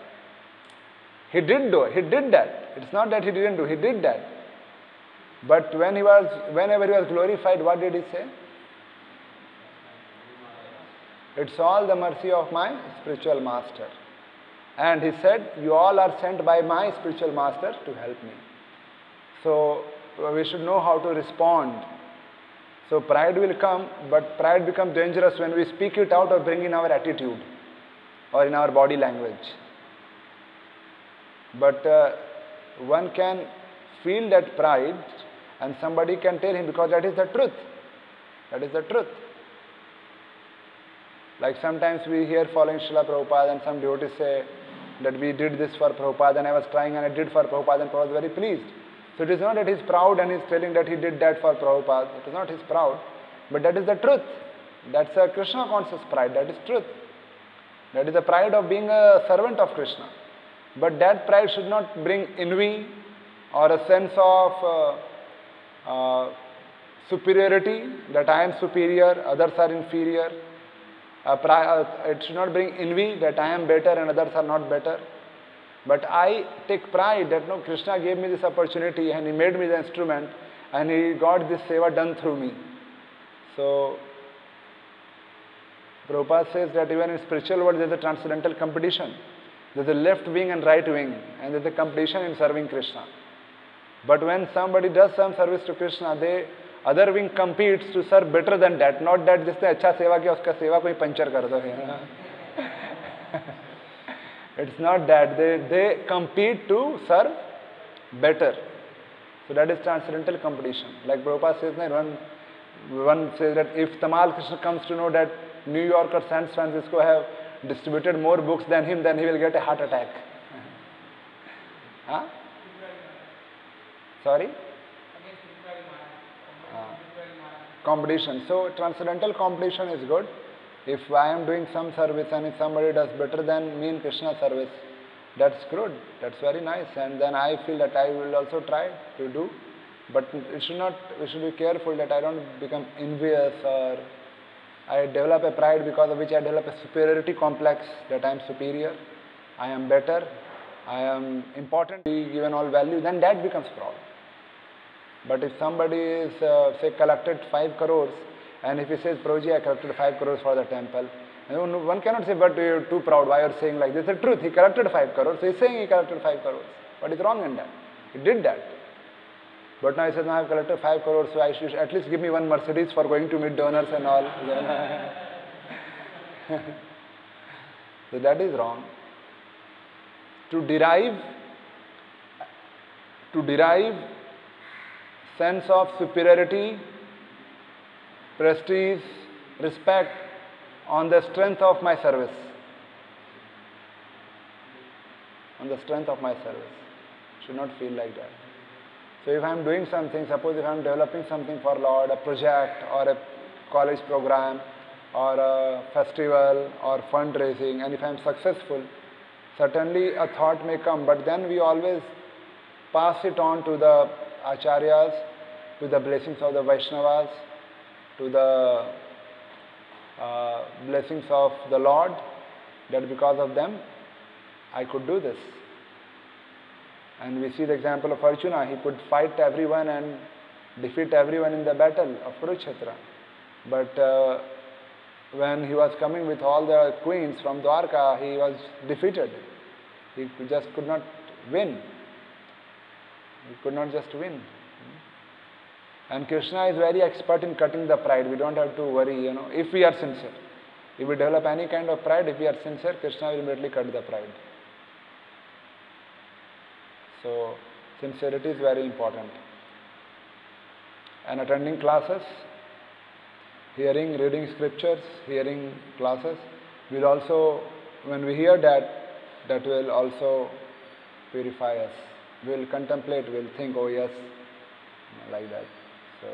He did that. It's not that he didn't do, he did that. But whenever he was glorified, what did he say? It's all the mercy of my spiritual master. And he said, you all are sent by my spiritual master to help me. So we should know how to respond. So pride will come, but pride becomes dangerous when we speak it out or bring in our attitude or in our body language. But one can feel that pride, and somebody can tell him, because that is the truth. That is the truth. Like sometimes we hear following Srila Prabhupada, and some devotees say that we did this for Prabhupada, and I was trying and I did for Prabhupada, and Prabhupada was very pleased. So it is not that he is proud and he is telling that he did that for Prabhupada. It is not his proud, but that is the truth. That's a Krishna conscious pride. That is truth. That is the pride of being a servant of Krishna. But that pride should not bring envy or a sense of superiority, that I am superior, others are inferior. It should not bring envy that I am better and others are not better. But I take pride that no, Krishna gave me this opportunity and he made me the instrument and he got this seva done through me. So, Prabhupada says that even in spiritual world there is a transcendental competition. There is a left wing and right wing and there is a competition in serving Krishna. But when somebody does some service to Krishna, other wing competes to serve better than that. Not that जिसने अच्छा सेवा किया उसका सेवा कोई puncture कर दो. It's not that. They compete to serve better. So that is transcendental competition. Like Prabhupada says, one says that if Tamal Krishna comes to know that New York or San Francisco have distributed more books than him, then he will get a heart attack. Huh? Sorry? Competition. So transcendental competition is good. If I am doing some service and if somebody does better than me in Krishna service, that's good. That's very nice. And then I feel that I will also try to do. But we should be careful that I don't become envious or I develop a pride because of which I develop a superiority complex that I am superior, I am better, I am important, given all value, then that becomes proud. But if somebody is, say, collected 5 crores, and if he says, Prabhuji, I collected 5 crores for the temple, and one cannot say, but you're too proud, why you're saying like this? It's the truth, he collected 5 crores, so he's saying he collected 5 crores. What is wrong in that? He did that. But now he says, now I've collected 5 crores, so I should at least give me one Mercedes for going to meet donors and all. So that is wrong. To derive sense of superiority, prestige, respect on the strength of my service. On the strength of my service. Should not feel like that. So if I am doing something, suppose if I am developing something for Lord, a project or a college program or a festival or fundraising, and if I am successful, certainly a thought may come, but then we always pass it on to the acharyas, to the blessings of the Vaishnavas, to the blessings of the Lord, that because of them I could do this. And we see the example of Arjuna. He could fight everyone and defeat everyone in the battle of Kurukshetra. But when he was coming with all the queens from Dwarka, he was defeated. He just could not win. He could not just win. And Krishna is very expert in cutting the pride. We don't have to worry, if we are sincere. If we develop any kind of pride, if we are sincere, Krishna will immediately cut the pride. So, sincerity is very important. And attending classes, reading scriptures, hearing classes, will also, when we hear that, that will also purify us. We will contemplate, we will think, oh yes, like that. So,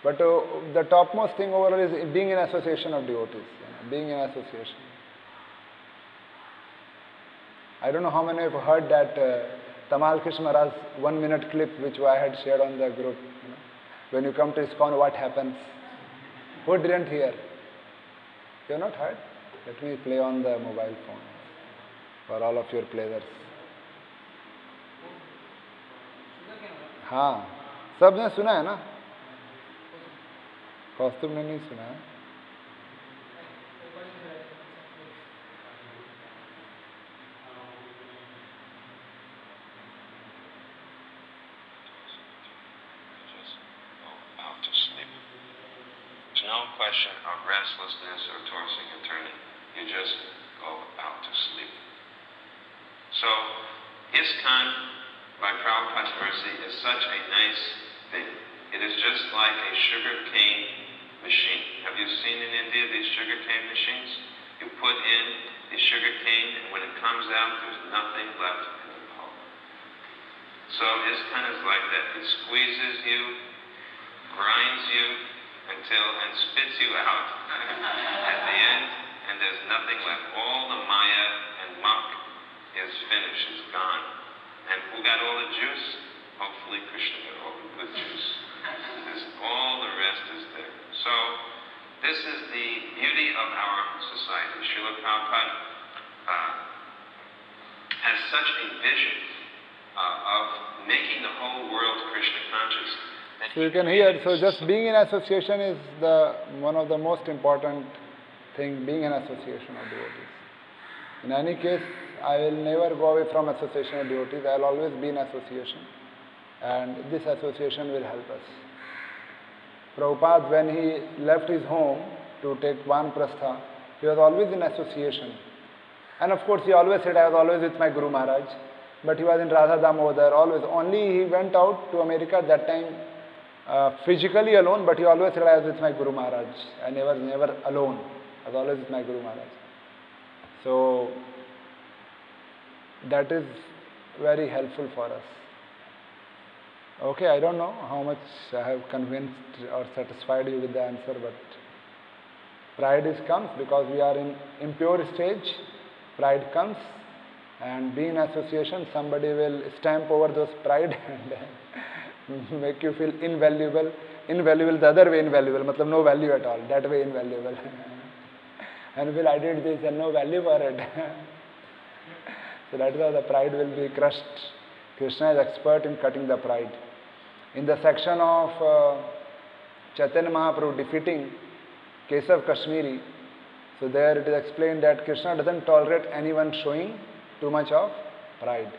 but the topmost thing overall is being in association of devotees, being in association. I don't know how many have heard that Tamal Krishna Maharaj's 1-minute clip which I had shared on the group. When you come to ISKCON, what happens? Who didn't hear? You have not heard? Let me play on the mobile phone for all of your pleasures. हाँ, सबने सुना है ना? कौस्तुभ ने नहीं सुना है? No question of restlessness or tossing and turning. You just go out to sleep. So, ISKCON, by Prabhupada's mercy, is such a nice thing. It is just like a sugar cane machine. Have you seen in India these sugar cane machines? You put in the sugar cane, and when it comes out, there's nothing left in the pulp. So ISKCON is like that. It squeezes you, grinds you, and spits you out at the end, and there's nothing left. All the maya and muck is finished, it's gone. And who got all the juice? Hopefully Krishna got all the good juice. All the rest is there. So This is the beauty of our society. Srila Prabhupada has such a vision of making the whole world Krishna conscious. That So you can hear, so just being in association is one of the most important thing, being in association of devotees. In any case, I will never go away from association of devotees. I will always be in association, and this association will help us. Prabhupada, when he left his home to take Vanaprastha, he was always in association. And of course, he always said, I was always with my Guru Maharaj. But he was in Radha Damodar, always. Only he went out to America that time physically alone, but he always said, I was with my Guru Maharaj. I never alone. I was always with my Guru Maharaj. So, that is very helpful for us. Okay, I don't know how much I have convinced or satisfied you with the answer, but pride comes because we are in impure stage. Pride comes, and being in association, somebody will stamp over those pride and make you feel invaluable. Invaluable, the other way invaluable, matlab no value at all, that way invaluable. And will I did this and no value for it. So that is how the pride will be crushed. Krishna is expert in cutting the pride. In the section of Chaitanya Mahaprabhu defeating Kesav Kashmiri, so there it is explained that Krishna doesn't tolerate anyone showing too much of pride.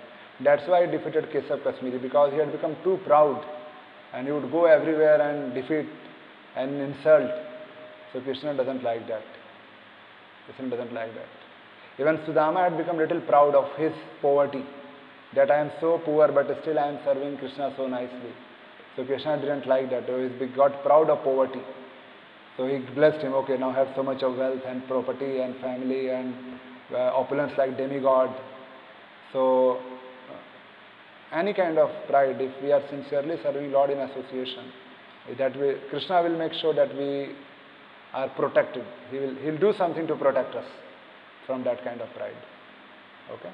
That's why he defeated Kesav Kashmiri, because he had become too proud and he would go everywhere and defeat and insult. So Krishna doesn't like that. Krishna doesn't like that. Even Sudama had become little proud of his poverty, that I am so poor but still I am serving Krishna so nicely. So Krishna didn't like that. He got proud of poverty. So he blessed him, okay, now have so much of wealth and property and family and opulence like demigod. So any kind of pride, if we are sincerely serving Lord in association, that way Krishna will make sure that we are protected. He'll do something to protect us from that kind of pride. Okay?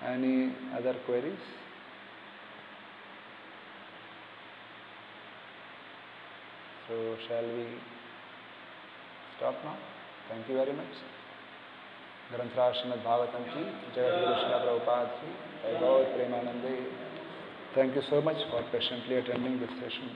Any other queries? So shall we stop now? Thank you very much. Granthra Srimad Bhagavatam ki, Jagat Guru Srila Prabhupada ki, Jai Gaur Premanande. Thank you so much for patiently attending this session.